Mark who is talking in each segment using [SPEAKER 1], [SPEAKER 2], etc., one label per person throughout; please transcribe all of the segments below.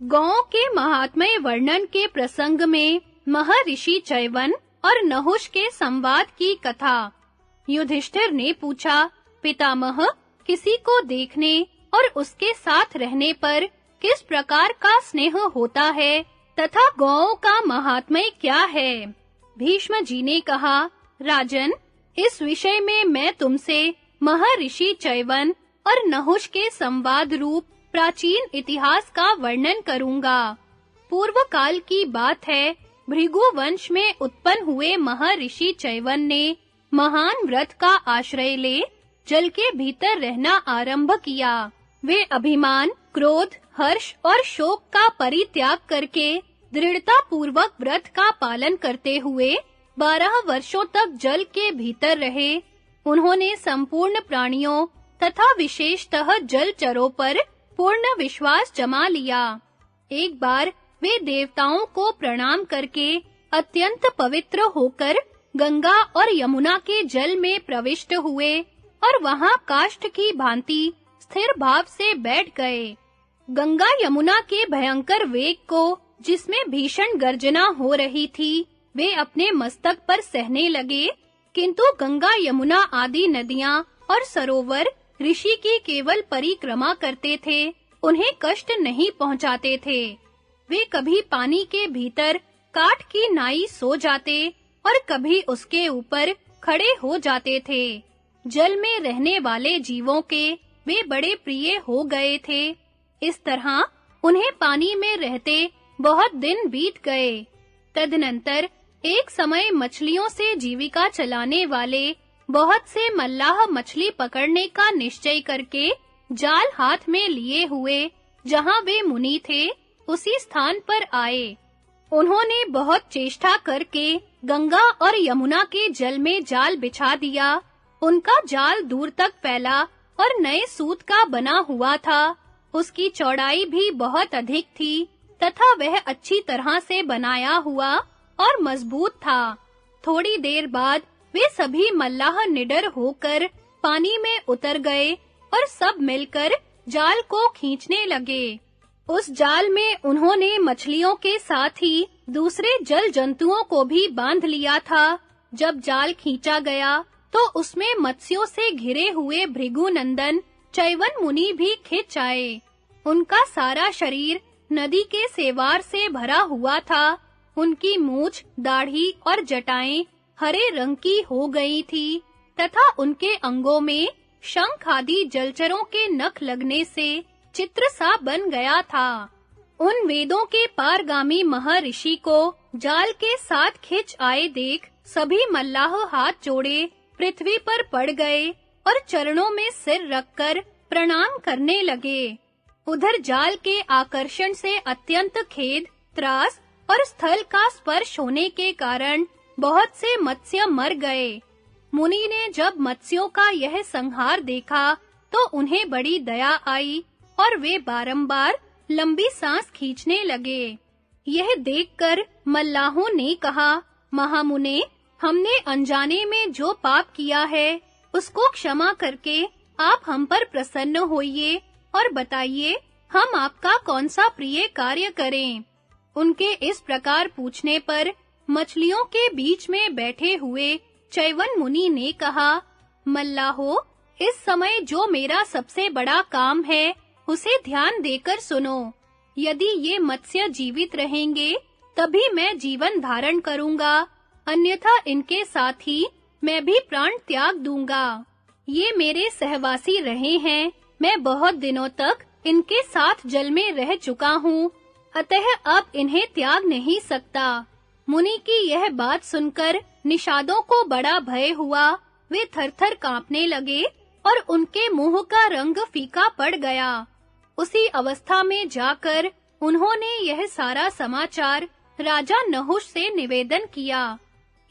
[SPEAKER 1] गौओं के महात्म्य वर्णन के प्रसंग में महर्षि च्यवन और नहुष के संवाद की कथा। युधिष्ठिर ने पूछा, पितामह, किसी को देखने और उसके साथ रहने पर किस प्रकार का स्नेह होता है तथा गौओं का महात्म्य क्या है? भीष्म जी ने कहा, राजन, इस विषय में मैं तुमसे महर्षि च्यवन और नहुष के संवाद रूप प्राचीन इतिहास का वर्णन करूंगा। पूर्व काल की बात है, भृगु वंश में उत्पन्न हुए महर्षि च्यवन ने महान व्रत का आश्रय ले जल के भीतर रहना आरंभ किया। वे अभिमान, क्रोध, हर्ष और शोक का परित्याग करके दृढ़ता पूर्वक व्रत का पालन करते हुए 12 वर्षों तक जल के भीतर रहे। उन्होंने संपूर्ण प्राणियों तथा विशेषतः जलचरों पर पूर्ण विश्वास जमा लिया। एक बार वे देवताओं को प्रणाम करके अत्यंत पवित्र होकर गंगा और यमुना के जल में प्रविष्ट हुए और वहां काष्ठ की भांति स्थिर भाव से बैठ गए। गंगा यमुना के भयंकर वेग को, जिसमें भीषण गर्जना हो रही थी, वे अपने मस्तक पर सहने लगे, किंतु गंगा यमुना आदि नदियां और सरोवर ऋषि की केवल परिक्रमा करते थे, उन्हें कष्ट नहीं पहुंचाते थे। वे कभी पानी के भीतर काठ की नाई सो जाते और कभी उसके ऊपर खड़े हो जाते थे। जल में रहने वाले जीवों के वे बड़े प्रिय हो गए थे। इस तरह उन्हें पानी में रहते बहुत दिन बीत गए। तदनंतर एक समय मछलियों से जीविका चलाने वाले बहुत से मल्लाह मछली पकड़ने का निश्चय करके जाल हाथ में लिए हुए जहां वे मुनि थे, उसी स्थान पर आए। उन्होंने बहुत चेष्टा करके गंगा और यमुना के जल में जाल बिछा दिया। उनका जाल दूर तक फैला और नए सूत का बना हुआ था। उसकी चौड़ाई भी बहुत अधिक थी तथा वह अच्छी तरह से बनाया हुआ और मजबूत था। थोड़ी देर बाद वे सभी मल्लाह निडर होकर पानी में उतर गए और सब मिलकर जाल को खींचने लगे। उस जाल में उन्होंने मछलियों के साथ ही दूसरे जल जंतुओं को भी बांध लिया था। जब जाल खींचा गया तो उसमें मत्स्यों से घिरे हुए भृगुनंदन च्यवन मुनि भी खिंच आए। उनका सारा शरीर नदी के सेवार से भरा हुआ था। उनकी मूछ, दाढ़ी और जटाएं हरे रंग की हो गई थी तथा उनके अंगों में शंख आदि जलचरों के नख लगने से चित्र सा बन गया था। उन वेदों के पारगामी महर्षि को जाल के साथ खिंच आए देख सभी मल्लाह हाथ जोड़े पृथ्वी पर पड़ गए और चरणों में सिर रखकर प्रणाम करने लगे। उधर जाल के आकर्षण से अत्यंत खेद, त्रास और स्थल का स्पर्श होने के कारण बहुत से मत्स्य मर गए। मुनि ने जब मत्स्यों का यह संहार देखा तो उन्हें बड़ी दया आई और वे बारंबार लंबी सांस खींचने लगे। यह देखकर मल्लाहों ने कहा, महामुने, हमने अनजाने में जो पाप किया है उसको क्षमा करके आप हम पर प्रसन्न होइए और बताइए हम आपका कौन सा प्रिय कार्य करें। उनके इस प्रकार पूछने पर मछलियों के बीच में बैठे हुए च्यवन मुनि ने कहा, मल्लाहो, इस समय जो मेरा सबसे बड़ा काम है उसे ध्यान देकर सुनो। यदि ये मत्स्य जीवित रहेंगे तभी मैं जीवन धारण करूंगा, अन्यथा इनके साथ ही मैं भी प्राण त्याग दूंगा। ये मेरे सहवासी रहे हैं, मैं बहुत दिनों तक इनके साथ जल में रह चुका हूँ, अतः अब इन्हें त्याग नहीं सकता। मुनि की यह बात सुनकर निषादों को बड़ा भय हुआ। वे थरथर कांपने लगे और उनके मुंह का रंग फीका पड़ गया। उसी अवस्था में जाकर उन्होंने यह सारा समाचार राजा नहुष से निवेदन किया।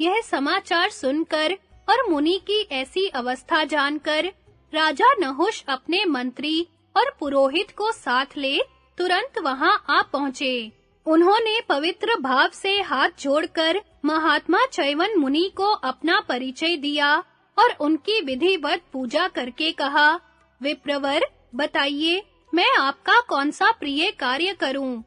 [SPEAKER 1] यह समाचार सुनकर और मुनि की ऐसी अवस्था जानकर राजा नहुष अपने मंत्री और पुरोहित को साथ ले तुरंत वहां आ पहुंचे। उन्होंने पवित्र भाव से हाथ जोड़कर महात्मा च्यवन मुनि को अपना परिचय दिया और उनकी विधिवत पूजा करके कहा, विप्रवर, बताइए मैं आपका कौन सा प्रिय कार्य करूं।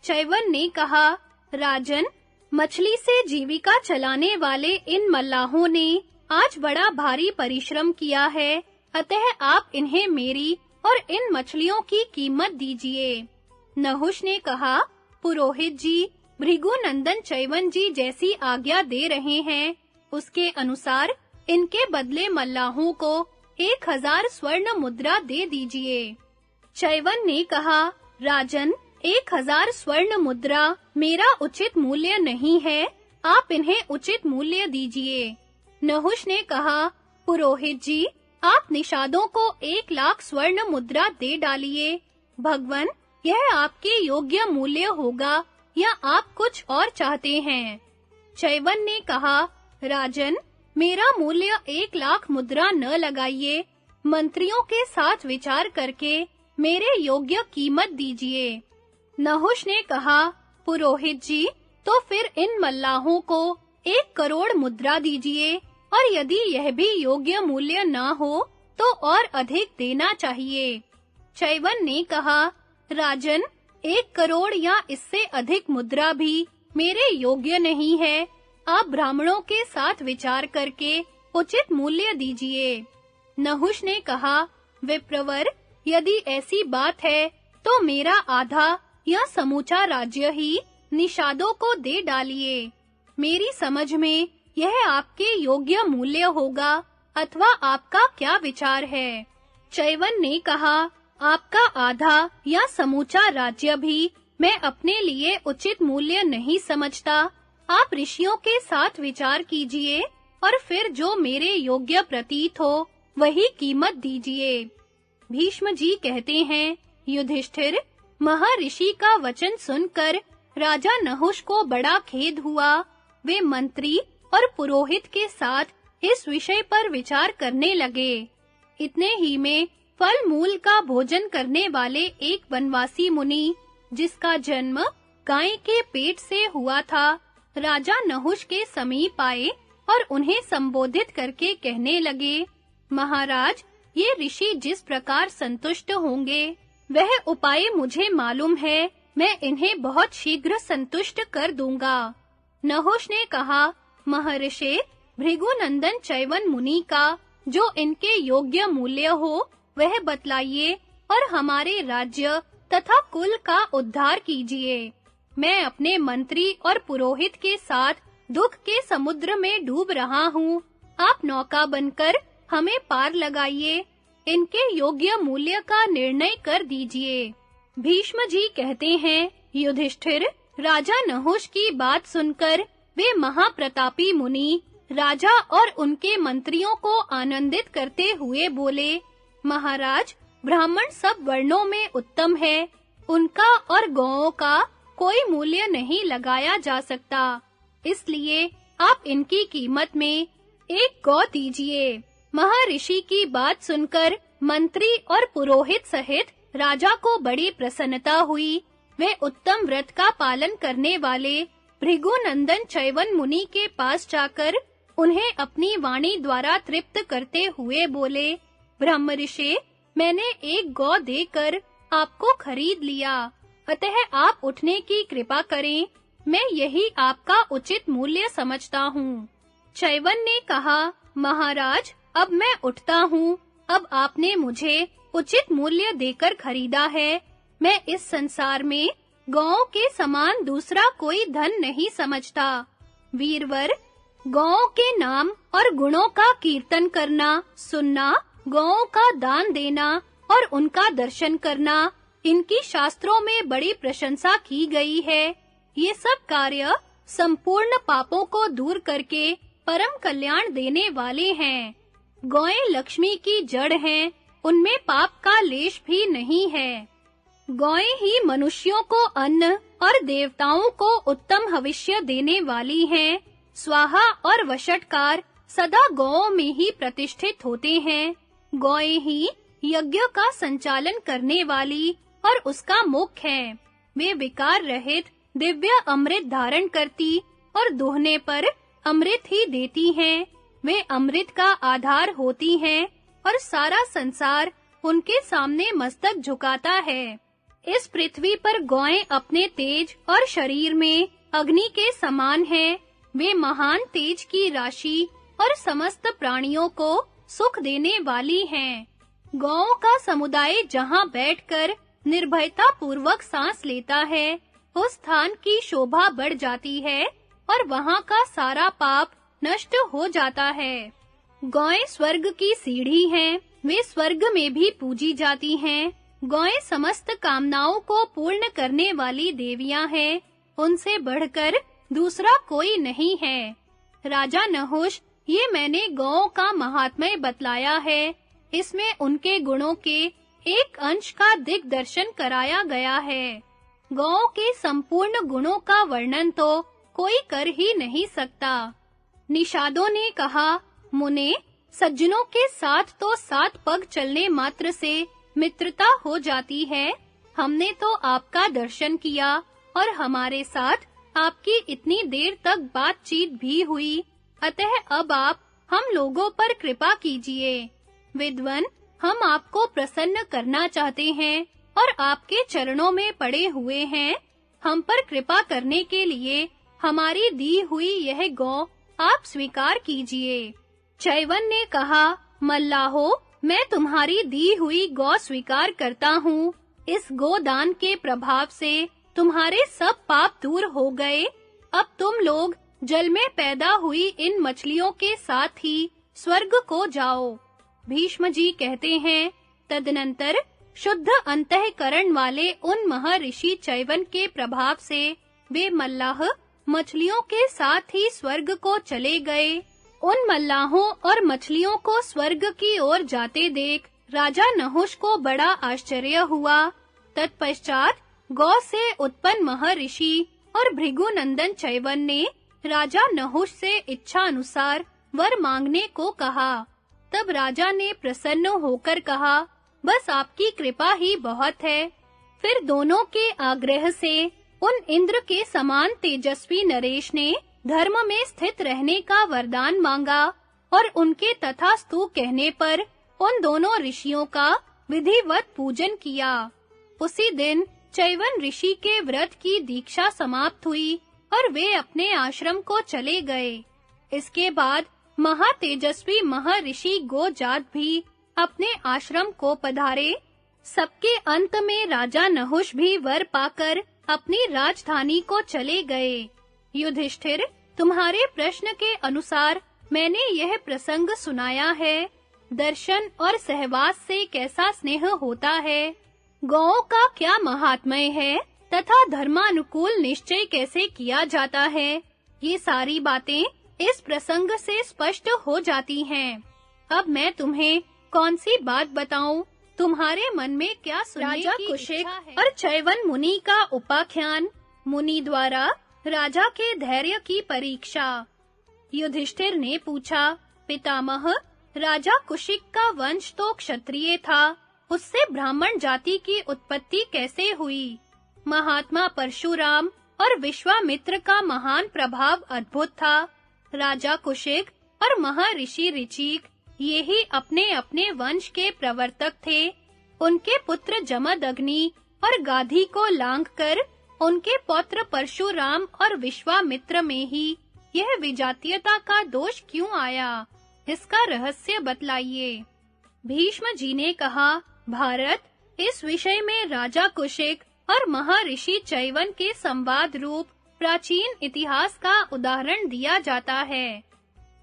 [SPEAKER 1] चैवन ने कहा, राजन, मछली से जीविका चलाने वाले इन मल्लाहों ने आज बड़ा भारी परिश्रम किया है, अतः आप इन्हें मेरी और इन मछलियों की कीमत दीजिए। नहुष ने कहा, पुरोहित जी, भृगुनंदन चैवन जी जैसी आज्ञा दे रहे हैं, उसके अनुसार इनके बदले मल्लाहों को 1000 स्वर्ण मुद्रा दे दीजिए। चैवन ने कहा, राजन, 1000 स्वर्ण मुद्रा मेरा उचित मूल्य नहीं है, आप इन्हें उचित मूल्य दीजिए। नहुष ने कहा, पुरोहित जी, आप निषादों को 1,00,000 स्वर्ण मुद्रा दे डालिए। भगवन, यह आपके योग्य मूल्य होगा या आप कुछ और चाहते हैं? चैवन ने कहा, राजन, मेरा मूल्य 1,00,000 मुद्रा न लगाइए, मंत्रियों के साथ विचार करके मेरे योग्य कीमत दीजिए। नहुष ने कहा, पुरोहित जी, तो फिर इन मल्लाहों को 1 करोड़ मुद्रा दीजिए, और यदि यह भी योग्य मूल्य ना हो तो और अधिक देना चाहिए। चैवन ने कहा, राजन, 1 करोड़ या इससे अधिक मुद्रा भी मेरे योग्य नहीं है, आप ब्राह्मणों के साथ विचार करके उचित मूल्य दीजिए। नहुष ने कहा, विप्रवर, यदि ऐसी बात है तो मेरा आधा या समूचा राज्य ही निषादों को दे डालिए। मेरी समझ में यह आपके योग्य मूल्य होगा, अथवा आपका क्या विचार है? चैवन ने कहा, आपका आधा या समूचा राज्य भी मैं अपने लिए उचित मूल्य नहीं समझता। आप ऋषियों के साथ विचार कीजिए और फिर जो मेरे योग्य प्रतीत हो वही कीमत दीजिए। भीष्म जी कहते हैं, युधिष्ठिर, महर्षि का वचन सुनकर राजा नहुष को बड़ा खेद हुआ। वे मंत्री और पुरोहित के साथ इस विषय पर विचार करने लगे। इतने ही में फल मूल का भोजन करने वाले एक वनवासी मुनि, जिसका जन्म गाय के पेट से हुआ था, राजा नहुष के समीप आए और उन्हें संबोधित करके कहने लगे, महाराज, ये ऋषि जिस प्रकार संतुष्ट होंगे वह उपाय मुझे मालूम है, मैं इन्हें बहुत शीघ्र संतुष्ट कर दूंगा। नहुष ने कहा, महर्षि, भृगुनंदन चैवन मुनि का जो इनके योग्य मूल्य हो वह बतलाइए और हमारे राज्य तथा कुल का उद्धार कीजिए। मैं अपने मंत्री और पुरोहित के साथ दुख के समुद्र में डूब रहा हूँ। आप नौका बनकर हमें पार लगाइए, इनके योग्य मूल्य का निर्णय कर दीजिए। भीष्म जी कहते हैं, युधिष्ठिर, राजा नहुष की बात सुनकर वे महाप्रतापी मुनि राजा और उनके मंत्रियों को आनंदित करते हुए बोले, महाराज, ब्राह्मण सब वर्णों में उत्तम है, उनका और गौओं का कोई मूल्य नहीं लगाया जा सकता, इसलिए आप इनकी कीमत में 1 गौ दीजिए। महर्षि की बात सुनकर मंत्री और पुरोहित सहित राजा को बड़ी प्रसन्नता हुई। वे उत्तम व्रत का पालन करने वाले भृगुनंदन चैवन मुनि के पास जाकर उन्हें अपनी वाणी द्वारा तृप्त करते हुए बोले, ब्रह्मर्षि, मैंने 1 गौ देकर आपको खरीद लिया, अतः आप उठने की कृपा करें, मैं यही आपका उचित मूल्य समझता हूँ। चैवन ने कहा, महाराज, अब मैं उठता हूँ, अब आपने मुझे उचित मूल्य देकर खरीदा है, मैं इस संसार में गौओं के समान दूसरा कोई धन नहीं समझता। वीरवर, गौओं के नाम और गुणों का कीर्तन करना, सुनना, गौओं का दान देना और उनका दर्शन करना, इनकी शास्त्रों में बड़ी प्रशंसा की गई है। ये सब कार्य संपूर्ण पापों को दूर करके परम कल्याण देने वाले हैं। गौएं लक्ष्मी की जड़ हैं, उनमें पाप का लेश भी नहीं है। गौएं ही मनुष्यों को अन्न और देवताओं को उत्तम हविष्य देने वाली हैं। स्वाहा और वषटकार सदा गौओं में ही प्रतिष्ठित होते हैं। गौएं ही यज्ञ का संचालन करने वाली और उसका मुख्य हैं। वे विकार रहित दिव्य अमृत धारण करती और दोहने पर अमृत ही देती हैं। वे अमृत का आधार होती हैं और सारा संसार उनके सामने मस्तक झुकाता है। इस पृथ्वी पर गौएं अपने तेज और शरीर में अग्नि के समान हैं। वे महान तेज की राशि और समस्त प्राणियों को सुख देने वाली हैं। गौओं का समुदाय जहां बैठकर निर्भयता पूर्वक सांस लेता है, उस स्थान की शोभा बढ़ जाती है और वहां का सारा पाप नष्ट हो जाता है। गौएं स्वर्ग की सीढ़ी हैं, वे स्वर्ग में भी पूजी जाती हैं। गौएं समस्त कामनाओं को पूर्ण करने वाली देवियां हैं, उनसे बढ़कर दूसरा कोई नहीं है। राजा नहुष, ये मैंने गौओं का महात्म्य बतलाया है। इसमें उनके गुणों के एक अंश का दिग्दर्शन कराया गया है। गौओं के संपूर्ण गुणों का वर्णन तो कोई कर ही नहीं सकता। निषादों ने कहा, मुने, सज्जनों के साथ तो 7 पग चलने मात्र से मित्रता हो जाती है। हमने तो आपका दर्शन किया और हमारे साथ आपकी इतनी देर तक बातचीत भी हुई। अतः अब आप हम लोगों पर कृपा कीजिए। विद्वन, हम आपको प्रसन्न करना चाहते हैं और आपके चरणों में पड़े हुए हैं। हम पर कृपा करने के लिए हमारी दी हुई यह गौ आप स्वीकार कीजिए। चैवन ने कहा, मल्लाहो, मैं तुम्हारी दी हुई गौ स्वीकार करता हूँ। इस गोदान के प्रभाव से तुम्हारे सब पाप दूर हो गए। अब तुम लोग जल में पैदा हुई इन मछलियों के साथ ही स्वर्ग को जाओ। भीष्म जी कहते हैं, तदनंतर शुद्ध अंतःकरण वाले उन महर्षि चैवन के प्रभाव से वे मल्लाह मछलियों के साथ ही स्वर्ग को चले गए। उन मल्लाहों और मछलियों को स्वर्ग की ओर जाते देख राजा नहुष को बड़ा आश्चर्य हुआ। तत्पश्चात गौ से उत्पन्न महर्षि और भृगुनंदन चैवन ने राजा नहुष से इच्छा अनुसार वर मांगने को कहा। तब राजा ने प्रसन्न होकर कहा, बस आपकी कृपा ही बहुत है। फिर दोनों के आग्रह से उन इंद्र के समान तेजस्वी नरेश ने धर्म में स्थित रहने का वरदान मांगा और उनके तथास्तु कहने पर उन दोनों ऋषियों का विधिवत पूजन किया। उसी दिन चैवन ऋषि के व्रत की दीक्षा समाप्त हुई और वे अपने आश्रम को चले गए। इसके बाद महातेजस्वी महर्षि गोजात भी अपने आश्रम को पधारे। सबके अंत में राजा नहुष भी वर पाकर अपनी राजधानी को चले गए। युधिष्ठिर, तुम्हारे प्रश्न के अनुसार मैंने यह प्रसंग सुनाया है। दर्शन और सहवास से कैसा स्नेह होता है, गौओं का क्या महात्म्य है तथा धर्मानुकूल निश्चय कैसे किया जाता है, ये सारी बातें इस प्रसंग से स्पष्ट हो जाती हैं। अब मैं तुम्हें कौन सी बात बताऊं? तुम्हारे मन में क्या सुनने की इच्छा है? और चैवन मुनि का उपाख्यान, मुनि द्वारा राजा के धैर्य की परीक्षा। युधिष्ठिर ने पूछा, पितामह, राजा कुशिक का वंश तो क्षत्रिय था, उससे ब्राह्मण जाति की उत्पत्ति कैसे हुई? महात्मा परशुराम और विश्वामित्र का महान प्रभाव अद्भुत था। राजा कुशिक और महर्षि ऋचिक ये ही अपने-अपने वंश के प्रवर्तक थे। उनके पुत्र जमदग्नि और गाधी को लांघकर उनके पौत्र परशुराम और विश्वामित्र में ही यह विजातीयता का दोष क्यों आया? इसका रहस्य बतलाइए। भीष्म जी ने कहा, भारत, इस विषय में राजा कुशिक और महर्षि चैवन के संवाद रूप प्राचीन इतिहास का उदाहरण दिया जाता है।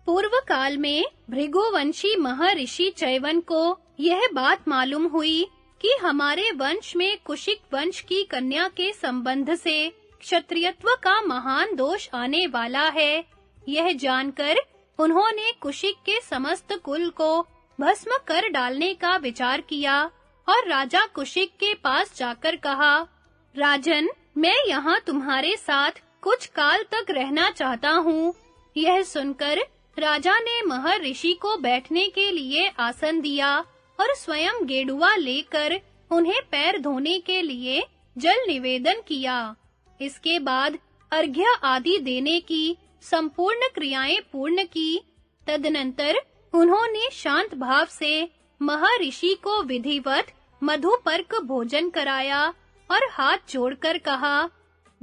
[SPEAKER 1] पूर्व काल में भृगुवंशी महर्षि चैवन को यह बात मालूम हुई कि हमारे वंश में कुशिक वंश की कन्या के संबंध से क्षत्रियत्व का महान दोष आने वाला है। यह जानकर उन्होंने कुशिक के समस्त कुल को भस्म कर डालने का विचार किया और राजा कुशिक के पास जाकर कहा, राजन, मैं यहाँ तुम्हारे साथ कुछ काल तक रहना चाहता हूँ। यह सुनकर राजा ने महर्षि को बैठने के लिए आसन दिया और स्वयं गेडुआ लेकर उन्हें पैर धोने के लिए जल निवेदन किया। इसके बाद अर्घ्य आदि देने की संपूर्ण क्रियाएं पूर्ण की। तदनंतर उन्होंने शांत भाव से महर्षि को विधिवत मधुपर्क भोजन कराया और हाथ जोड़कर कहा,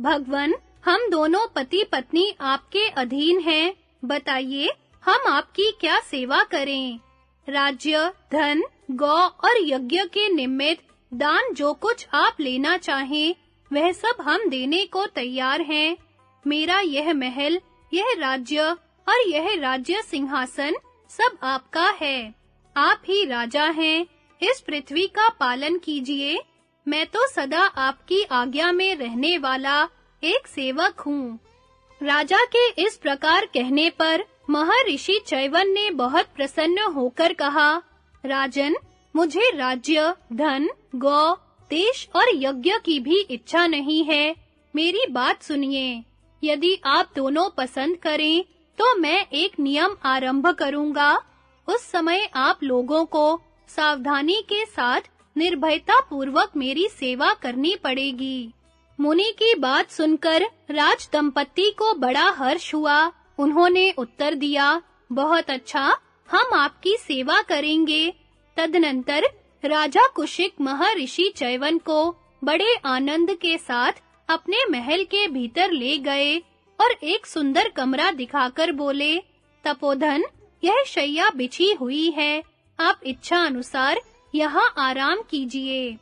[SPEAKER 1] भगवन, हम दोनों पति पत्नी आपके अधीन हैं, बताइए हम आपकी क्या सेवा करें। राज्य, धन, गौ और यज्ञ के निमित्त दान जो कुछ आप लेना चाहें, वह सब हम देने को तैयार हैं। मेरा यह महल, यह राज्य और यह राज्य सिंहासन सब आपका है। आप ही राजा हैं, इस पृथ्वी का पालन कीजिए। मैं तो सदा आपकी आज्ञा में रहने वाला एक सेवक हूँ। राजा के इस प्रकार कहने पर महर्षि च्यवन ने बहुत प्रसन्न होकर कहा, राजन, मुझे राज्य, धन, गौ, देश और यज्ञ की भी इच्छा नहीं है। मेरी बात सुनिए। यदि आप दोनों पसंद करें, तो मैं एक नियम आरंभ करूंगा। उस समय आप लोगों को सावधानी के साथ निर्भयता पूर्वक मेरी सेवा करनी पड़ेगी। मुनि की बात सुनकर राज दंपत्ति को बड़ा हर्ष हुआ। उन्होंने उत्तर दिया, बहुत अच्छा, हम आपकी सेवा करेंगे। तदनंतर राजा कुशिक महर्षि च्यवन को बड़े आनंद के साथ अपने महल के भीतर ले गए और एक सुंदर कमरा दिखाकर बोले, तपोधन, यह शैया बिछी हुई है, आप इच्छा अनुसार यहाँ आराम कीजिए।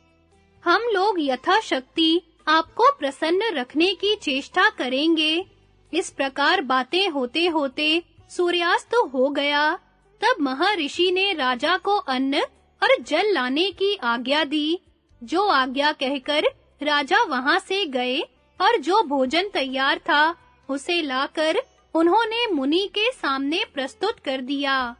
[SPEAKER 1] हम लोग यथाशक्ति आपको प्रसन्न रखने की चेष्टा करेंगे। इस प्रकार बातें होते-होते सूर्यास्त हो गया। तब महर्षि ने राजा को अन्न और जल लाने की आज्ञा दी। जो आज्ञा कहकर राजा वहां से गए और जो भोजन तैयार था उसे लाकर उन्होंने मुनि के सामने प्रस्तुत कर दिया।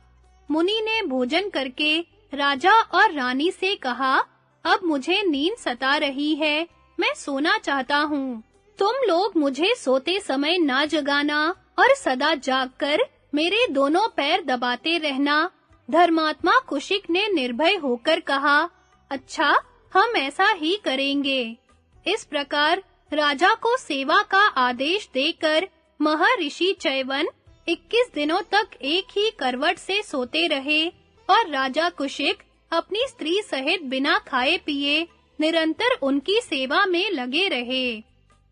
[SPEAKER 1] मुनि ने भोजन करके राजा और रानी से कहा, अब मुझे नींद सता रही है, मैं सोना चाहता हूँ। तुम लोग मुझे सोते समय ना जगाना और सदा जागकर मेरे दोनों पैर दबाते रहना। धर्मात्मा कुशिक ने निर्भय होकर कहा, अच्छा, हम ऐसा ही करेंगे। इस प्रकार राजा को सेवा का आदेश देकर महर्षि च्यवन 21 दिनों तक एक ही करवट से सोते रहे और राजा कुशिक अपनी स्त्री सहित बिना खाए पिए निरंतर उनकी सेवा में लगे रहे।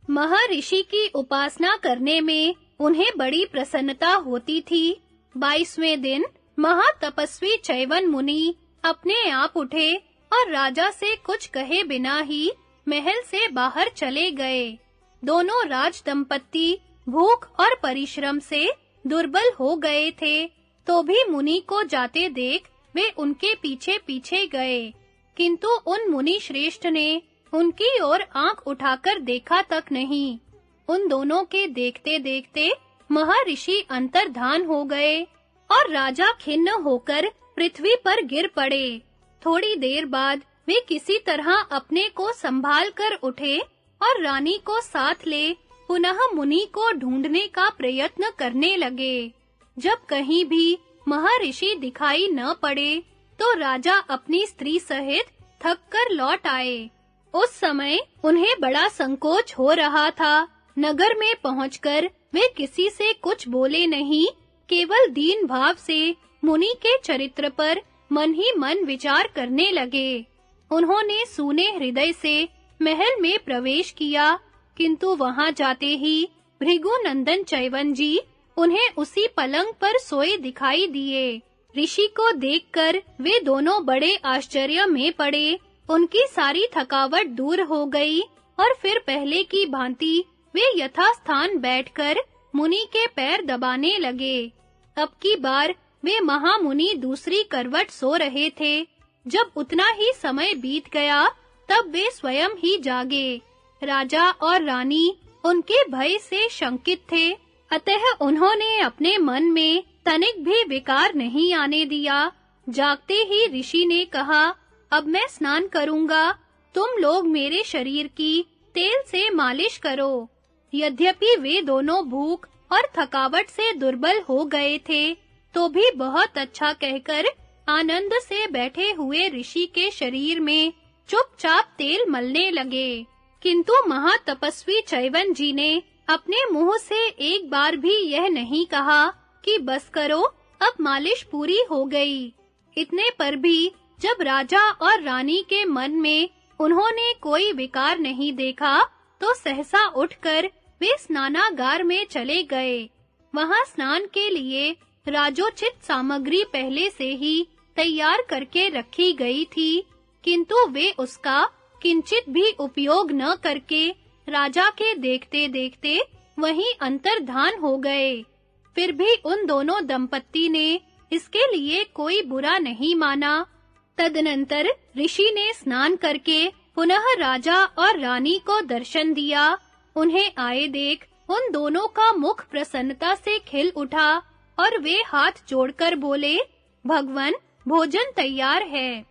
[SPEAKER 1] महर्षि की उपासना करने में उन्हें बड़ी प्रसन्नता होती थी। 22वें दिन महातपस्वी च्यवन मुनि अपने आप उठे और राजा से कुछ कहे बिना ही महल से बाहर चले गए। दोनों राज दंपत्ति भूख और परिश्रम से दुर्बल हो गए थे, तो भी मुनि को जाते देख वे उनके पीछे-पीछे गए। किंतु उन मुनि श्रेष्ठ ने उनकी ओर आंख उठाकर देखा तक नहीं। उन दोनों के देखते-देखते महर्षि अंतर्धान हो गए और राजा खिन्न होकर पृथ्वी पर गिर पड़े। थोड़ी देर बाद वे किसी तरह अपने को संभाल कर उठे और रानी को साथ ले पुनः मुनि को ढूंढने का प्रयत्न करने लगे। जब कहीं भी महर्षि दिखाई न पड़े, तो राजा अपनी स्त्री सहित थक कर लौट आए। उस समय उन्हें बड़ा संकोच हो रहा था। नगर में पहुंचकर वे किसी से कुछ बोले नहीं, केवल दीन भाव से मुनि के चरित्र पर मन ही मन विचार करने लगे। उन्होंने सूने हृदय से महल में प्रवेश किया, किंतु वहां जाते ही भृगुनंदन च्यवन जी उन्हें उसी पलंग पर सोए दिखाई दिए। ऋषि को देखकर वे दोनों बड़े आश्चर्य में पड़े। उनकी सारी थकावट दूर हो गई और फिर पहले की भांति वे यथास्थान बैठकर मुनि के पैर दबाने लगे। अब की बार वे महामुनि दूसरी करवट सो रहे थे। जब उतना ही समय बीत गया, तब वे स्वयं ही जागे। राजा और रानी उनके भय से शंकित थे, अतः उन्होंने अपने मन में तनिक भी विकार नहीं आने दिया। जागते ही ऋषि ने कहा, अब मैं स्नान करूंगा, तुम लोग मेरे शरीर की तेल से मालिश करो। यद्यपि वे दोनों भूख और थकावट से दुर्बल हो गए थे, तो भी बहुत अच्छा कहकर आनंद से बैठे हुए ऋषि के शरीर में चुपचाप तेल मलने लगे। किंतु महातपस्वी च्यवन जी ने अपने मुंह से एक बार भी यह नहीं कहा कि बस करो, अब मालिश पूरी हो गई। इतने पर भी जब राजा और रानी के मन में उन्होंने कोई विकार नहीं देखा तो सहसा उठकर वे स्नानागार में चले गए। वहां स्नान के लिए राजोचित सामग्री पहले से ही तैयार करके रखी गई थी, किंतु वे उसका किंचित भी उपयोग न करके राजा के देखते-देखते वहीं अंतर्धान हो गए। फिर भी उन दोनों दंपत्ति ने इसके लिए कोई बुरा नहीं माना। तदनंतर ऋषि ने स्नान करके पुनः राजा और रानी को दर्शन दिया। उन्हें आए देख उन दोनों का मुख प्रसन्नता से खिल उठा और वे हाथ जोड़कर बोले, भगवन, भोजन तैयार है।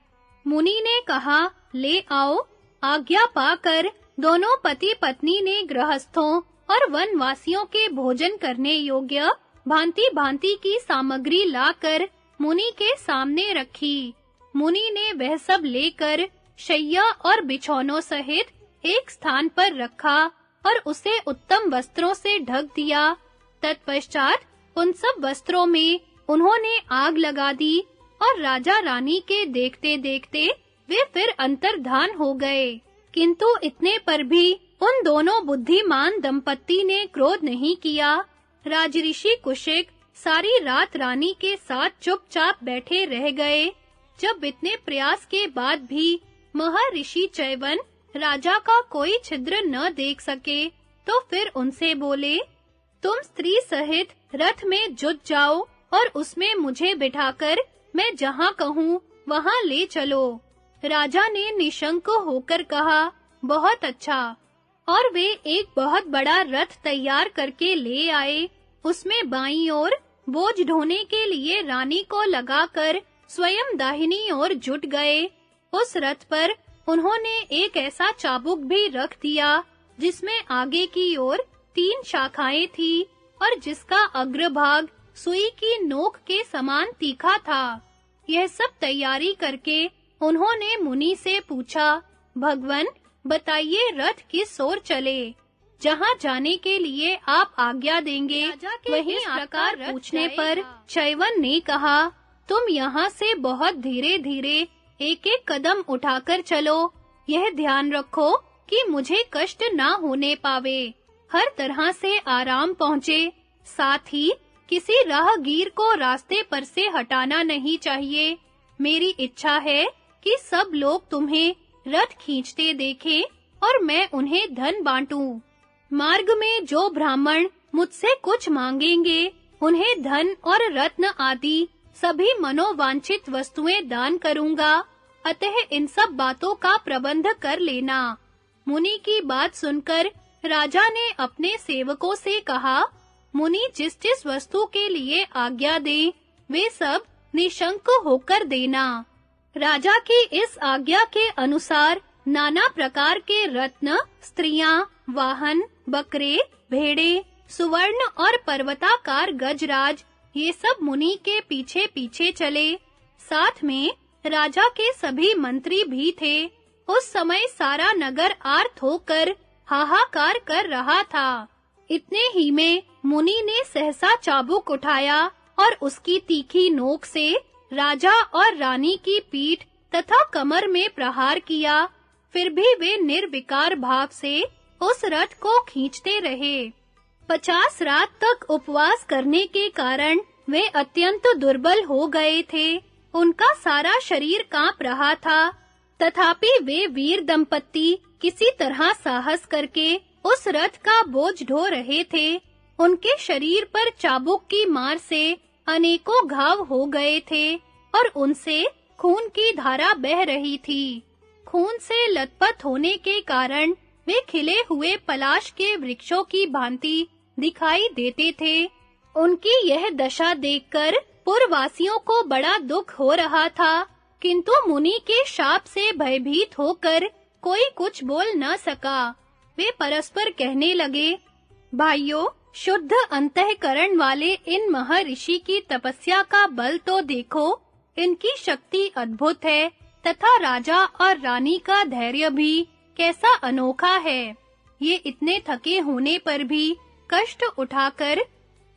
[SPEAKER 1] मुनि ने कहा, ले आओ। आज्ञा पाकर दोनों पति पत्नी ने गृहस्थों और वनवासियों के भोजन करने योग्य भांति-भांति की सामग्री लाकर मुनि के सामने रखी। मुनि ने वह सब लेकर शैया और बिछौनों सहित एक स्थान पर रखा और उसे उत्तम वस्त्रों से ढक दिया। तत्पश्चात उन सब वस्त्रों में उन्होंने आग लगा दी और राजा रानी के देखते-देखते वे फिर अंतर्धान हो गए। किंतु इतने पर भी उन दोनों बुद्धिमान दंपत्ति ने क्रोध नहीं किया। राजऋषि कुशिक सारी रात रानी के साथ चुपचाप बैठे रह गए। जब इतने प्रयास के बाद भी महर्षि च्यवन राजा का कोई छिद्र न देख सके, तो फिर उनसे बोले, तुम स्त्री सहित रथ में जुट जाओ और उसमें मुझे बिठाकर मैं जहां कहूं वहां ले चलो। राजा ने निशंक होकर कहा, बहुत अच्छा। और वे एक बहुत बड़ा रथ तैयार करके ले आए। उसमें बाईं ओर बोझ ढोने के लिए रानी को लगाकर स्वयं दाहिनी ओर जुट गए। उस रथ पर उन्होंने एक ऐसा चाबुक भी रख दिया जिसमें आगे की ओर 3 शाखाएं थी और जिसका अग्रभाग सुई की नोक के समान तीखा था। यह सब तैयारी करके उन्होंने मुनि से पूछा, भगवन, बताइए रथ किस ओर चले? जहां जाने के लिए आप आज्ञा देंगे वहीं इस प्रकार पूछने पर च्यवन ने कहा, तुम यहाँ से बहुत धीरे-धीरे एक-एक कदम उठाकर चलो। यह ध्यान रखो कि मुझे कष्ट ना होने पावे। हर तरह से आराम पहुँचे। साथ ही किसी राहगीर को रास्ते पर से हटाना नहीं चाहिए। मेरी इच्छा है कि सब लोग तुम्हें रथ खींचते देखें और मैं उन्हें धन बांटूं। मार्ग में जो ब्राह्मण मुझसे कुछ मांगेंगे, उन्हें धन और रत्न आदि सभी मनोवांछित वस्तुएं दान करूंगा। अतः इन सब बातों का प्रबंध कर लेना। मुनि की बात सुनकर राजा ने अपने सेवकों से कहा, मुनि जिस-जिस वस्तु के लिए आज्ञा दें, वे सब निशंक होकर देना। राजा की इस आज्ञा के अनुसार नाना प्रकार के रत्न, स्त्रियां, वाहन, बकरे, भेड़े, सुवर्ण और पर्वताकार गजराज ये सब मुनि के पीछे-पीछे चले। साथ में राजा के सभी मंत्री भी थे। उस समय सारा नगर आर्त होकर हाहाकार कर रहा था। इतने ही में मुनि ने सहसा चाबुक उठाया और उसकी तीखी नोक से राजा और रानी की पीठ तथा कमर में प्रहार किया। फिर भी वे निर्विकार भाव से उस रथ को खींचते रहे। 50 रात तक उपवास करने के कारण वे अत्यंत दुर्बल हो गए थे। उनका सारा शरीर कांप रहा था। तथापि वे वीर दंपत्ति किसी तरह साहस करके उस रथ का बोझ ढो रहे थे। उनके शरीर पर चाबुक की मार से अनेकों घाव हो गए थे और उनसे खून की धारा बह रही थी। खून से लथपथ होने के कारण वे खिले हुए पलाश के वृक्षों की भांति दिखाई देते थे। उनकी यह दशा देखकर पुरवासियों को बड़ा दुख हो रहा था, किंतु मुनि के शाप से भयभीत होकर कोई कुछ बोल न सका। वे परस्पर कहने लगे, भाइयों, शुद्ध अंतःकरण वाले इन महर्षि की तपस्या का बल तो देखो। इनकी शक्ति अद्भुत है तथा राजा और रानी का धैर्य भी कैसा अनोखा है। ये इतने थके होने पर भी कष्ट उठाकर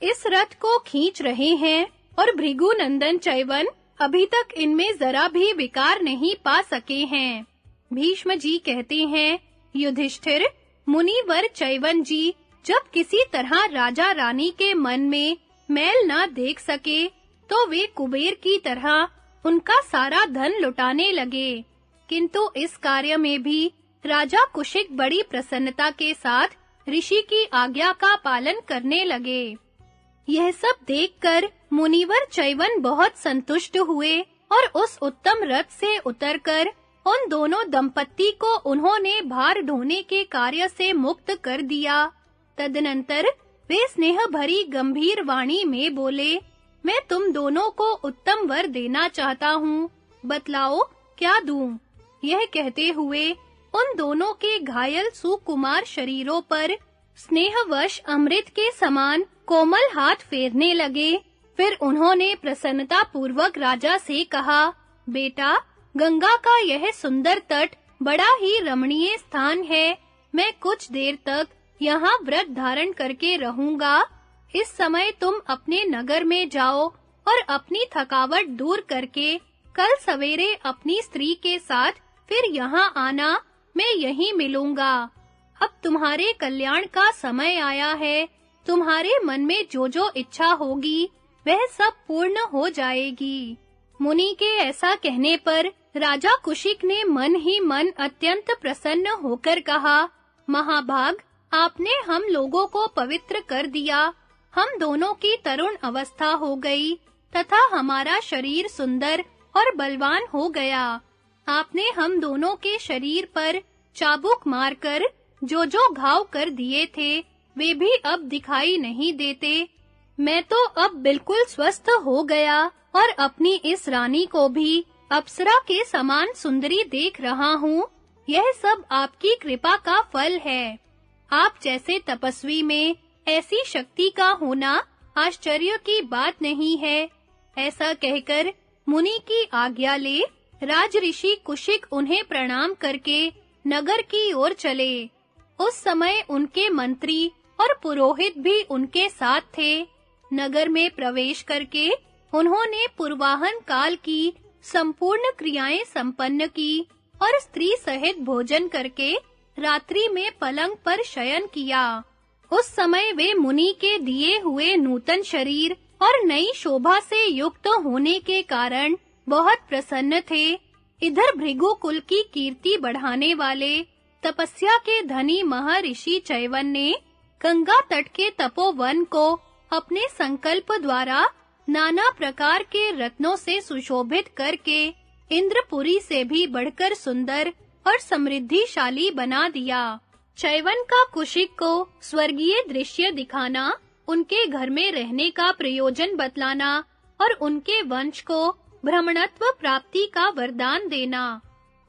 [SPEAKER 1] इस रथ को खींच रहे हैं और भृगुनंदन च्यवन अभी तक इनमें जरा भी विकार नहीं पा सके हैं। भीष्म जी कहते हैं, युधिष्ठिर, मुनिवर चैवन जी जब किसी तरह राजा रानी के मन में मैल ना देख सके, तो वे कुबेर की तरह उनका सारा धन लुटाने लगे। किंतु इस कार्य में भी राजा कुशिक बड़ी प्रसन्नता के साथ ऋषि की आज्ञा का पालन करने लगे। यह सब देखकर मुनिवर चैवन बहुत संतुष्ट हुए और उस उत्तम रथ से उतरकर उन दोनों दंपत्ति को उन्होंने भार ढोने के कार्य से मुक्त कर दिया। तदनंतर वे स्नेह भरी गंभीर वाणी में बोले, मैं तुम दोनों को उत्तम वर देना चाहता हूँ, बतलाओ क्या दूं? यह कहते हुए उन दोनों के घायल सुकुमार शरीरों पर स्नेहवश अमृत के समान कोमल हाथ फेरने लगे। फिर उन्होंने प्रसन्नता पूर्वक राजा से कहा, बेटा, गंगा का यह सुंदर तट बड़ा ही रमणीय स्थान है। मैं कुछ देर तक यहाँ व्रत धारण करके रहूंगा। इस समय तुम अपने नगर में जाओ और अपनी थकावट दूर करके कल सवेरे अपनी स्त्री के साथ फिर यहाँ आना, मैं यहीं मिलूंगा। अब तुम्हारे कल्याण का समय आया है। तुम्हारे मन में जो इच्छा होगी वह सब पूर्ण हो जाएगी। मुनि के ऐसा कहने पर राजा कुशिक ने मन ही मन अत्यंत प्रसन्न होकर कहा, महाभाग, आपने हम लोगों को पवित्र कर दिया। हम दोनों की तरुण अवस्था हो गई तथा हमारा शरीर सुंदर और बलवान हो गया। आपने हम दोनों के शरीर पर चाबुक मारकर जो घाव कर दिए थे वे भी अब दिखाई नहीं देते। मैं तो अब बिल्कुल स्वस्थ हो गया और अपनी इस रानी को भी अप्सरा के समान सुंदरी देख रहा हूँ। यह सब आपकी कृपा का फल है। आप जैसे तपस्वी में ऐसी शक्ति का होना आश्चर्य की बात नहीं है। ऐसा कहकर मुनि की आज्ञा ले राजऋषि कुशिक उन्हें प्रणाम करके नगर की ओर चले। उस समय उनके मंत्री और पुरोहित भी उनके साथ थे। नगर में प्रवेश करके उन्होंने पूर्वाहन काल की संपूर्ण क्रियाएं संपन्न की और स्त्री सहित भोजन करके रात्रि में पलंग पर शयन किया। उस समय वे मुनि के दिए हुए नूतन शरीर और नई शोभा से युक्त होने के कारण बहुत प्रसन्न थे। इधर भृगु कुल की कीर्ति बढ़ाने वाले तपस्या के धनी महर्षि चैवन ने गंगा तट के तपोवन को अपने संकल्प द्वारा नाना प्रकार के रत्नों से सुशोभित करके इंद्रपुरी से भी बढ़कर सुंदर और समृद्धिशाली बना दिया। चैवन का कुशिक को स्वर्गीय दृश्य दिखाना, उनके घर में रहने का प्रयोजन बतलाना और उनके वंश को ब्राह्मणत्व प्राप्ति का वरदान देना।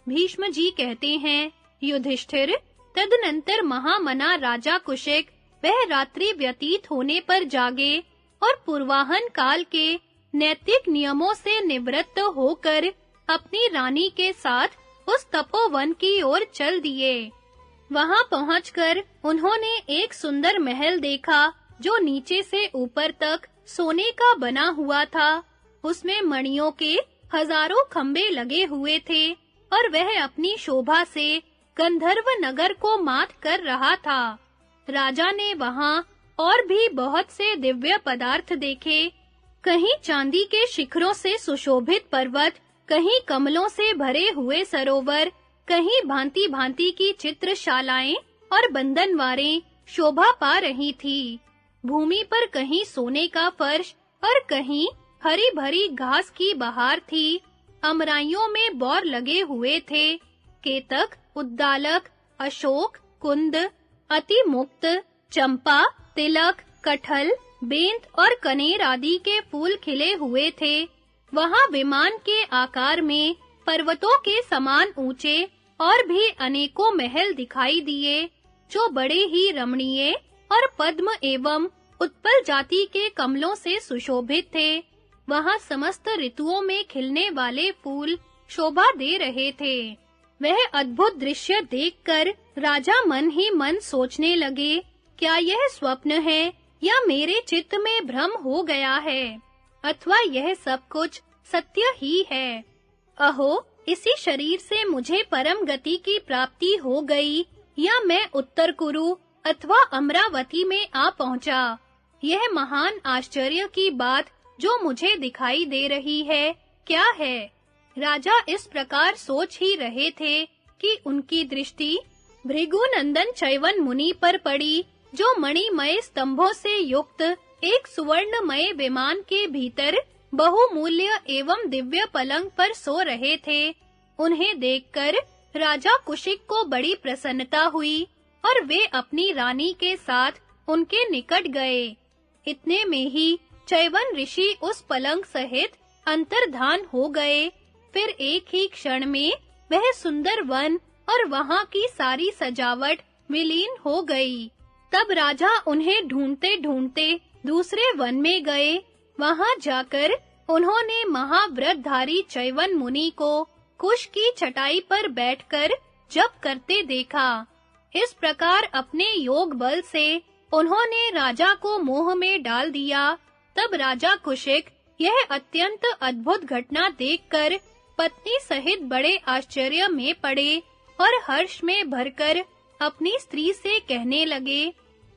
[SPEAKER 1] भीष्म जी कहते हैं, युधिष्ठिर, तदनंतर महामना राजा कुशिक वह रात्रि व्यतीत होने पर जागे और पूर्वाहन काल के नैतिक नियमों से निवृत्त होकर अपनी रानी के साथ उस तपोवन की ओर चल दिए। वहां पहुंचकर उन्होंने एक सुंदर महल देखा जो नीचे से ऊपर तक सोने का बना हुआ था। उसमें मणियों के हजारों खंबे लगे हुए थे और वह अपनी शोभा से गंधर्व नगर को मात कर रहा था। राजा ने वहां और भी बहुत से दिव्य पदार्थ देखे। कहीं चांदी के शिखरों से सुशोभित पर्वत, कहीं कमलों से भरे हुए सरोवर, कहीं भांति-भांति की चित्रशालाएं और बंधनवारें शोभा पा रही थी। भूमि पर कहीं सोने का फर्श और कहीं हरी भरी घास की बहार थी। अमराइयों में बौर लगे हुए थे। केतक, उद्दालक, अशोक, कुंद, अतिमुक्त, चंपा, तिलक, कटहल, बेंत और कनेर आदि के फूल खिले हुए थे। वहां विमान के आकार में पर्वतों के समान ऊंचे और भी अनेकों महल दिखाई दिए, जो बड़े ही रमणीय और पद्म एवं उत्पल जाति के कमलों से सुशोभित थे। वहां समस्त ऋतुओं में खिलने वाले फूल शोभा दे रहे थे। वह अद्भुत दृश्य देखकर राजा मन ही मन सोचने लगे, क्या यह स्वप्न है या मेरे चित्त में भ्रम हो गया है, अथवा यह सब कुछ सत्य ही है। अहो, इसी शरीर से मुझे परम गति की प्राप्ति हो गई या मैं उत्तर कुरु अथवा अमरावती में आ पहुंचा। यह महान आश्चर्य की बात जो मुझे दिखाई दे रही है, क्या है? राजा इस प्रकार सोच ही रहे थे कि उनकी दृष्टि भृगुनंदन चैवन मुनि पर पड़ी, जो मणिमय स्तंभों से युक्त एक सुवर्णमय विमान के भीतर बहुमूल्य एवं दिव्य पलंग पर सो रहे थे। उन्हें देखकर राजा कुशिक को बड़ी प्रसन्नता हुई और वे अपनी रानी के साथ उनके निकट गए। इतने में ही चैवन ऋषि उस पलंग सहित अंतर्धान हो गए। फिर एक ही क्षण में वह सुंदर वन और वहां की सारी सजावट विलीन हो गई। तब राजा उन्हें ढूंढते-ढूंढते दूसरे वन में गए। वहां जाकर उन्होंने महाव्रतधारी चैवन मुनि को कुश की चटाई पर बैठकर जप करते देखा। इस प्रकार अपने योग बल से उन्होंने राजा को मोह में डाल दिया। तब राजा कुशिक यह अत्यंत अद्भुत घटना देखकर पत्नी सहित बड़े आश्चर्य में पड़े और हर्ष में भरकर अपनी स्त्री से कहने लगे,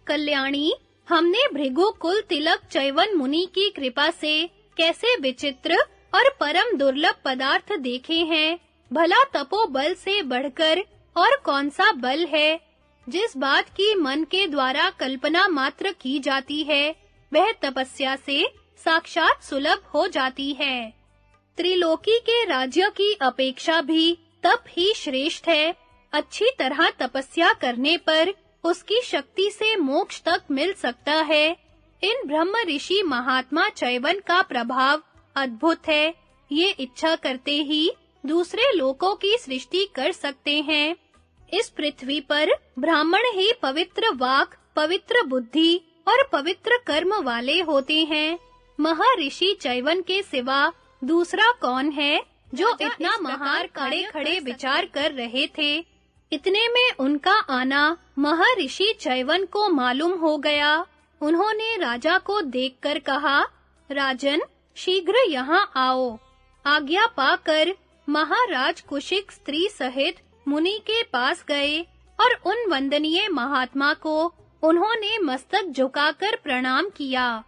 [SPEAKER 1] कल्याणी, हमने भृगु कुल तिलक चैवन मुनि की कृपा से कैसे विचित्र और परम दुर्लभ पदार्थ देखे हैं। भला तपो बल से बढ़कर और कौन सा बल है? जिस बात की मन के द्वारा कल्पना मात्र की जाती है, वह तपस्या से साक्षात सुलभ हो जाती है। त्रिलोकी के राज्य की अपेक्षा भी तप ही श्रेष्ठ है। अच्छी तरह तपस्या करने पर उसकी शक्ति से मोक्ष तक मिल सकता है। इन ब्रह्म ऋषि महात्मा चैवन का प्रभाव अद्भुत है। ये इच्छा करते ही दूसरे लोकों की सृष्टि कर सकते हैं। इस पृथ्वी पर ब्राह्मण ही पवित्र वाक, पवित्र बुद्धि और पवित्र कर्म वाले होते हैं। महर्षि चैवन के सिवा दूसरा कौन है जो इतना महान खड़े-खड़े विचार कर रहे थे। इतने में उनका आना महर्षि चैवन को मालूम हो गया। उन्होंने राजा को देखकर कहा, राजन, शीघ्र यहाँ आओ। आज्ञा पाकर महाराज कुशिक स्त्री सहित मुनि के पास गए और उन वंदनीय महात्मा को उन्होंने मस्तक झुकाकर प्रणाम किया।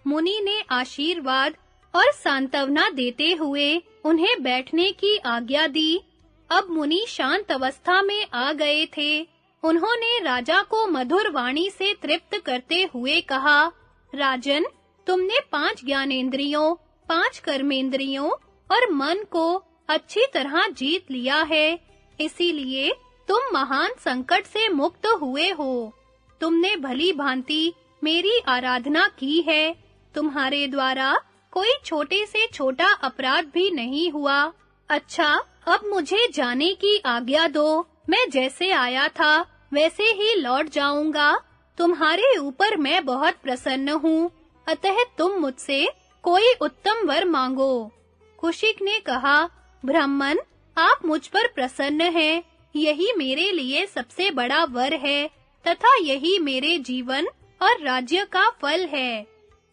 [SPEAKER 1] मुनि ने आशीर्वाद और सांत्वना देते हुए उन्हें बैठने की आज्ञा दी। अब मुनि शांत अवस्था में आ गए थे। उन्होंने राजा को मधुर वाणी से तृप्त करते हुए कहा, राजन, तुमने 5 ज्ञानेंद्रियों, 5 कर्मेंद्रियों और मन को अच्छी तरह जीत लिया है। इसीलिए तुम महान संकट से मुक्त हुए हो। तुमने भली भांति मेरी आराधना की है। तुम्हारे द्वारा कोई छोटे से छोटा अपराध भी नहीं हुआ। अच्छा, अब मुझे जाने की आज्ञा दो। मैं जैसे आया था वैसे ही लौट जाऊंगा। तुम्हारे ऊपर मैं बहुत प्रसन्न हूँ, अतः तुम मुझसे कोई उत्तम वर मांगो। कुशिक ने कहा, ब्राह्मण, आप मुझ पर प्रसन्न हैं। यही मेरे लिए सबसे बड़ा वर है तथा यही मेरे जीवन और राज्य का फल है।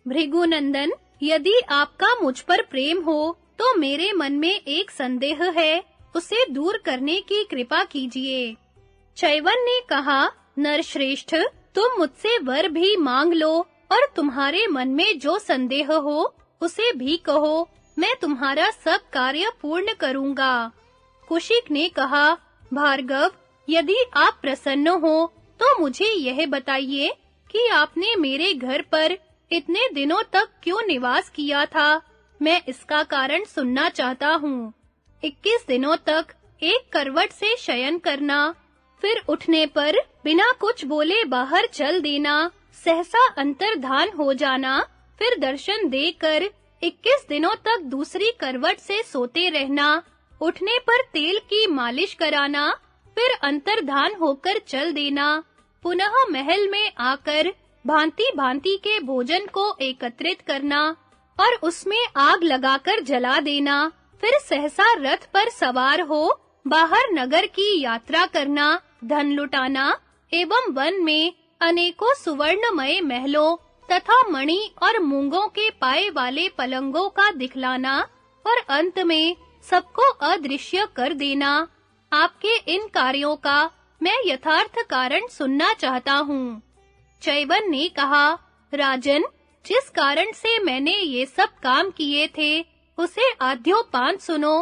[SPEAKER 1] भृगुनंदन, यदि आपका मुझ पर प्रेम हो तो मेरे मन में एक संदेह है, उसे दूर करने की कृपा कीजिए। चैवन ने कहा, नरश्रेष्ठ, तुम मुझसे वर भी मांग लो और तुम्हारे मन में जो संदेह हो उसे भी कहो। मैं तुम्हारा सब कार्य पूर्ण करूंगा। कुशिक ने कहा, भार्गव, यदि आप प्रसन्न हो तो मुझे यह बताइए कि आपने मेरे घर पर इतने दिनों तक क्यों निवास किया था। मैं इसका कारण सुनना चाहता हूँ। 21 दिनों तक एक करवट से शयन करना, फिर उठने पर बिना कुछ बोले बाहर चल देना, सहसा अंतर्धान हो जाना, फिर दर्शन देकर 21 दिनों तक दूसरी करवट से सोते रहना, उठने पर तेल की मालिश कराना, फिर अंतर्धान होकर चल देना, पुनः महल में आकर भांति-भांति के भोजन को एकत्रित करना और उसमें आग लगाकर जला देना, फिर सहसा रथ पर सवार हो बाहर नगर की यात्रा करना, धन लुटाना एवं वन में अनेकों सुवर्णमय महलों तथा मणि और मूंगों के पाए वाले पलंगों का दिखलाना और अंत में सबको अदृश्य कर देना। आपके इन कार्यों का मैं यथार्थ कारण सुनना चाहता हूँ। चैवन ने कहा, राजन, जिस कारण से मैंने ये सब काम किए थे, उसे आद्योपांत सुनो।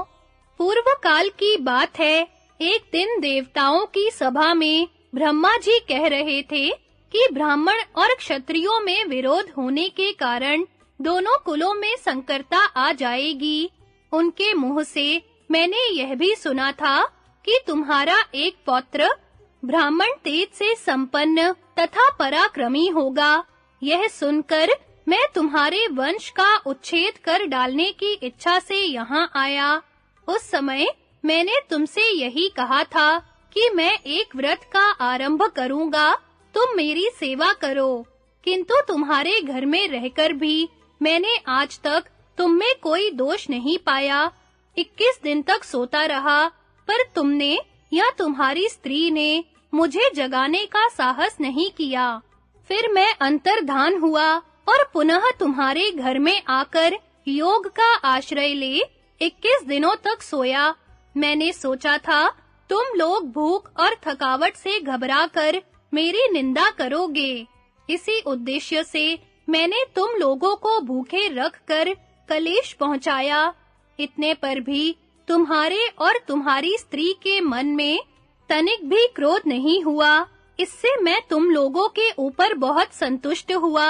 [SPEAKER 1] पूर्व काल की बात है, एक दिन देवताओं की सभा में ब्रह्मा जी कह रहे थे कि ब्राह्मण और क्षत्रियों में विरोध होने के कारण दोनों कुलों में संकरता आ जाएगी। उनके मुंह से मैंने यह भी सुना था कि तुम्हारा एक पौत्र ब्राह्मण तेज से संपन्न तथा पराक्रमी होगा। यह सुनकर मैं तुम्हारे वंश का उच्छेद कर डालने की इच्छा से यहाँ आया। उस समय मैंने तुमसे यही कहा था कि मैं एक व्रत का आरंभ करूँगा, तुम मेरी सेवा करो। किंतु तुम्हारे घर में रहकर भी मैंने आज तक तुम में कोई दोष नहीं पाया। 21 दिन तक सोता रहा, पर तुमने या तुम्हारी स्त्री ने मुझे जगाने का साहस नहीं किया। फिर मैं अंतर्धान हुआ और पुनः तुम्हारे घर में आकर योग का आश्रय ले 21 दिनों तक सोया। मैंने सोचा था तुम लोग भूख और थकावट से घबराकर मेरी निंदा करोगे। इसी उद्देश्य से मैंने तुम लोगों को भूखे रखकर कलेश पहुंचाया। इतने पर भी तुम्हारे और तुम्हारी स्त्री के मन में तनिक भी क्रोध नहीं हुआ। इससे मैं तुम लोगों के ऊपर बहुत संतुष्ट हुआ।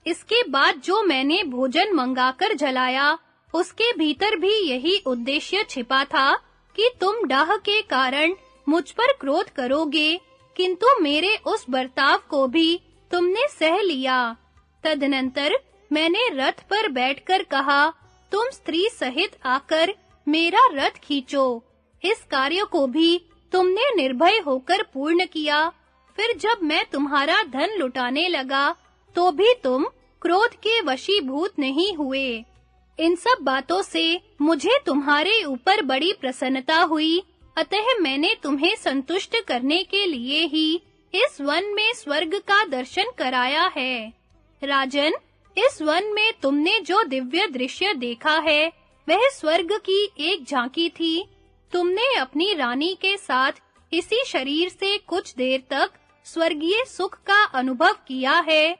[SPEAKER 1] इसके बाद जो मैंने भोजन मंगाकर जलाया, उसके भीतर भी यही उद्देश्य छिपा था कि तुम डाह के कारण मुझ पर क्रोध करोगे, किंतु मेरे उस बर्ताव को भी तुमने सह लिया। तदनंतर मैंने रथ पर बैठकर कहा, तुम स्त्री सहित आकर मेरा रथ खींचो। इस कार्य को भी तुमने निर्भय होकर पूर्ण किया। फिर जब मैं तुम्हारा धन लुटाने लगा, तो भी तुम क्रोध के वशीभूत नहीं हुए। इन सब बातों से मुझे तुम्हारे ऊपर बड़ी प्रसन्नता हुई, अतः मैंने तुम्हें संतुष्ट करने के लिए ही इस वन में स्वर्ग का दर्शन कराया है। राजन, इस वन में तुमने जो दिव्य दृश्य देखा है, वह स्वर्ग की एक झांकी थी। तुमने अपनी रानी के साथ इसी शरीर से कुछ देर तक स्वर्गीय सुख का अनुभव किया है।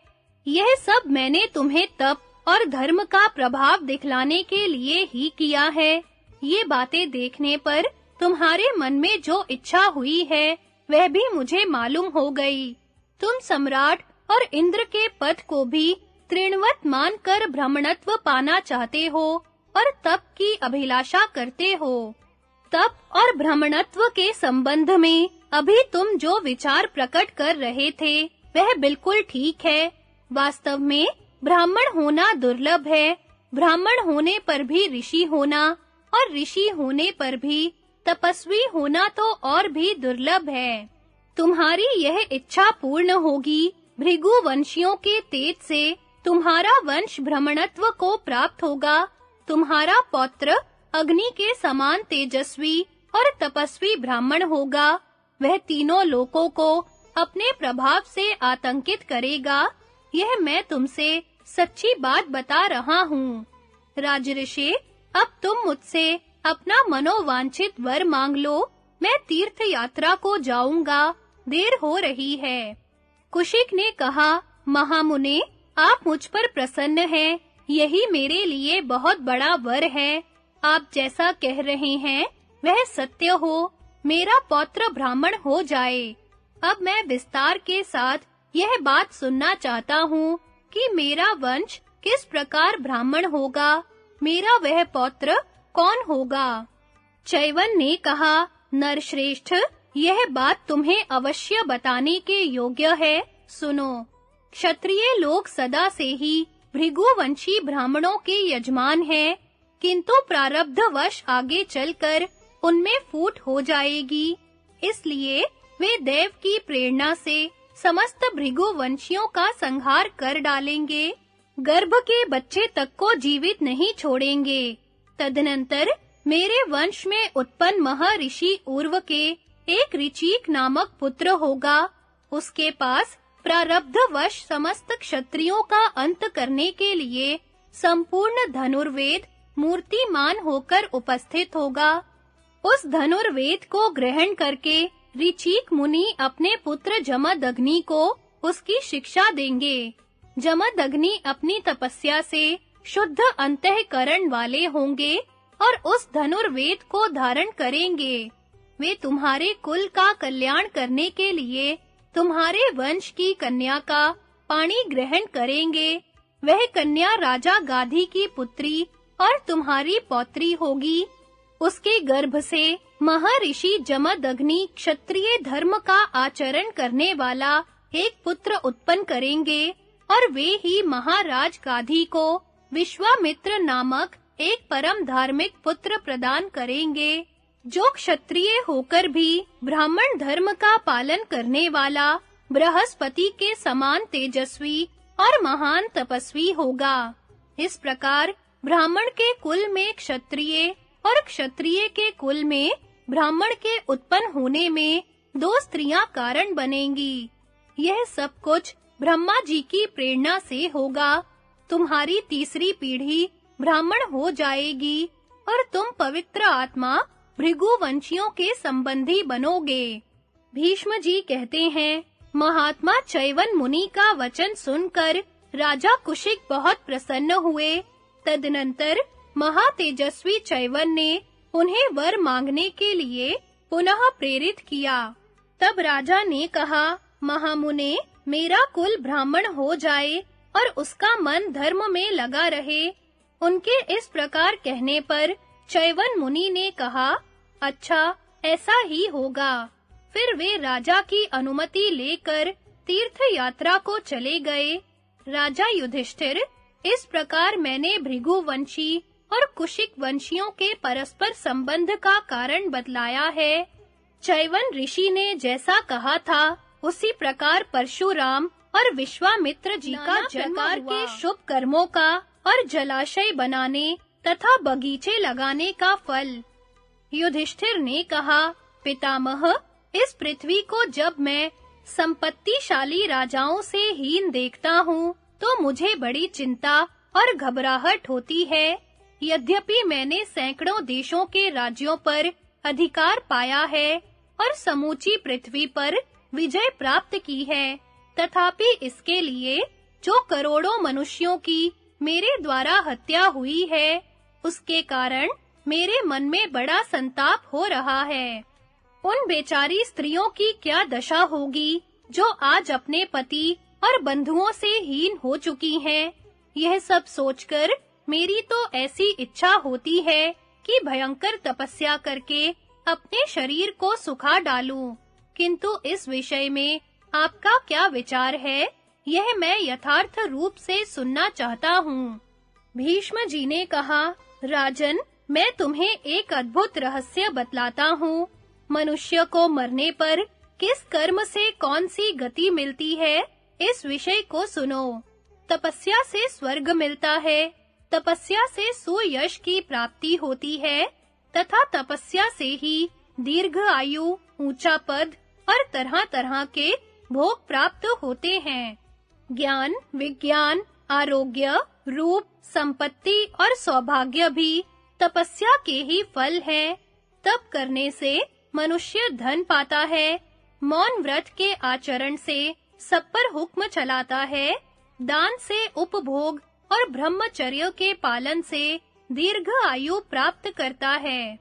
[SPEAKER 1] यह सब मैंने तुम्हें तप और धर्म का प्रभाव दिखलाने के लिए ही किया है। ये बातें देखने पर तुम्हारे मन में जो इच्छा हुई है, वह भी मुझे मालूम हो गई। तुम सम्राट और इंद्र के पद को भी तृणवत मानकर ब्राह्मणत्व पाना चाहते हो और तप की अभिलाषा करते हो। तप और ब्राह्मणत्व के संबंध में अभी तुम जो विचार प्रकट कर रहे थे, वह बिल्कुल ठीक है। वास्तव में ब्राह्मण होना दुर्लभ है। ब्राह्मण होने पर भी ऋषि होना और ऋषि होने पर भी तपस्वी होना तो और भी दुर्लभ है। तुम्हारी यह इच्छा पूर्ण होगी। भृगु वंशियों के तेज से तुम्हारा वंश ब्राह्मणत्व को प्राप्त होगा। तुम्हारा पौत्र अग्नि के समान तेजस्वी और तपस्वी ब्राह्मण होगा। वह तीनों लोकों को अपने प्रभाव से आतंकित करेगा। यह मैं तुमसे सच्ची बात बता रहा हूँ। राजऋषि, अब तुम मुझसे अपना मनोवांछित वर मांग लो। मैं तीर्थ यात्रा को जाऊंगा, देर हो रही है। कुशिक ने कहा, महामुने, आप मुझ पर प्रसन्न हैं। यही मेरे लिए बहुत बड़ा वर है। आप जैसा कह रहे हैं, वह सत्य हो। मेरा पौत्र ब्राह्मण हो जाए। अब मैं विस्तार के साथ यह बात सुनना चाहता हूँ कि मेरा वंश किस प्रकार ब्राह्मण होगा। मेरा वह पौत्र कौन होगा? चैवन ने कहा, नरश्रेष्ठ, यह बात तुम्हें अवश्य बताने के योग्य है। सुनो, क्षत्रिय लोग सदा से ही भृगुवंशी ब्राह्मणों के यजमान हैं, किंतु प्रारब्धवश आगे चलकर उनमें फूट हो जाएगी। इसलिए वे देव की प्रेरणा से समस्त भृगुवंशियों का संहार कर डालेंगे। गर्भ के बच्चे तक को जीवित नहीं छोड़ेंगे। तदनंतर मेरे वंश में उत्पन्न महर्षि उर्व के एक ऋचिक नामक पुत्र होगा। उसके पास प्रारब्धवश समस्त क्षत्रियों का अंत करने के लिए संपूर्ण धनुर्वेद मूर्तिमान होकर उपस्थित होगा। उस धनुर्वेद को ग्रहण करके ऋचीक मुनि अपने पुत्र जमदग्नि को उसकी शिक्षा देंगे। जमदग्नि अपनी तपस्या से शुद्ध अंतःकरण वाले होंगे और उस धनुर्वेद को धारण करेंगे। वे तुम्हारे कुल का कल्याण करने के लिए तुम्हारे वंश की कन्या का पाणी ग्रहण करेंगे। वह कन्या राजा गाधी की पुत्री और तुम्हारी पौत्री होगी। उसके गर्भ से महर्षि जमदग्नि क्षत्रिय धर्म का आचरण करने वाला एक पुत्र उत्पन्न करेंगे और वे ही महाराज गाधी को विश्वामित्र नामक एक परम धार्मिक पुत्र प्रदान करेंगे, जो क्षत्रिय होकर भी ब्राह्मण धर्म का पालन करने वाला बृहस्पति के समान तेजस्वी और महान तपस्वी होगा। इस प्रकार ब्राह्मण के कुल में क्षत्रिय और क्षत्रिय के कुल में ब्राह्मण के उत्पन्न होने में दो स्त्रियां कारण बनेंगी। यह सब कुछ ब्रह्मा जी की प्रेरणा से होगा। तुम्हारी तीसरी पीढ़ी ब्राह्मण हो जाएगी और तुम पवित्र आत्मा भृगुवंशियों के संबंधी बनोगे। भीष्म जी कहते हैं, महात्मा चैवन मुनि का वचन सुनकर राजा कुशिक बहुत प्रसन्न हुए। तदनंतर महातेजस्वी चैवन ने उन्हें वर मांगने के लिए पुनः प्रेरित किया। तब राजा ने कहा, महामुने, मेरा कुल ब्राह्मण हो जाए और उसका मन धर्म में लगा रहे। उनके इस प्रकार कहने पर चैवन मुनि ने कहा, अच्छा, ऐसा ही होगा। फिर वे राजा की अनुमति लेकर तीर्थ यात्रा को चले गए। राजा युधिष्ठिर, इस प्रकार मैंने भृगुवंशी और कुशिक वंशियों के परस्पर संबंध का कारण बतलाया है। चैवन ऋषि ने जैसा कहा था, उसी प्रकार परशुराम और विश्वामित्र जी का प्रकार के शुभ कर्मों का और जलाशय बनाने तथा बगीचे लगाने का फल। युधिष्ठिर ने कहा, पितामह, इस पृथ्वी को जब मैं संपत्तिशाली राजाओं से हीन देखता हूँ, तो मुझे बड़ी चिंता और घबराहट होती है। यद्यपि मैंने सैकड़ों देशों के राज्यों पर अधिकार पाया है और समूची पृथ्वी पर विजय प्राप्त की है, तथापि इसके लिए जो करोड़ों मनुष्यों की मेरे द्वारा हत्या हुई है, उसके कारण मेरे मन में बड़ा संताप हो रहा है। उन बेचारी स्त्रियों की क्या दशा होगी जो आज अपने पति और बंधुओं से हीन हो चुकी हैं। यह सब सोचकर मेरी तो ऐसी इच्छा होती है कि भयंकर तपस्या करके अपने शरीर को सुखा डालूं। किंतु इस विषय में आपका क्या विचार है, यह मैं यथार्थ रूप से सुनना चाहता हूँ। भीष्म जी ने कहा, राजन, मैं तुम्हें एक अद्भुत रहस्य बतलाता हूँ। मनुष्य को मरने पर किस कर्म से कौन सी गति मिलती है, इस विषय को सुनो। तपस्या से स्वर्ग मिलता है, तपस्या से सुयश की प्राप्ति होती है तथा तपस्या से ही दीर्घ आयु, ऊंचा पद और तरह-तरह के भोग प्राप्त होते हैं। ज्ञान, विज्ञान, आरोग्य, रूप, संपत्ति और सौभाग्य भी तपस्या के ही फल हैं। तप करने से मनुष्य धन पाता है, मौन व्रत के आचरण से सब पर हुक्म चलाता है, दान से उपभोग और ब्रह्मचर्य के पालन से दीर्घ आयु प्राप्त करता है।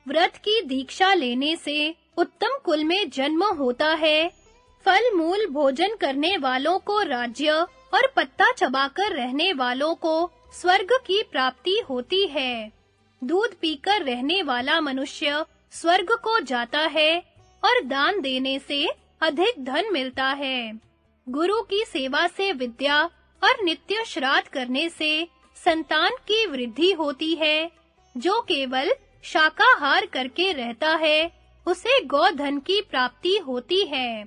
[SPEAKER 1] व्रत की दीक्षा लेने से उत्तम कुल में जन्म होता है। फल मूल भोजन करने वालों को राज्य और पत्ता चबाकर रहने वालों को स्वर्ग की प्राप्ति होती है। दूध पीकर रहने वाला मनुष्य स्वर्ग को जाता है और दान देने से अधिक धन मिलता है। गुरु की सेवा से विद्या और नित्य श्राद्ध करने से संतान की वृद्धि होती है। जो केवल शाकाहार करके रहता है, उसे गोधन की प्राप्ति होती है।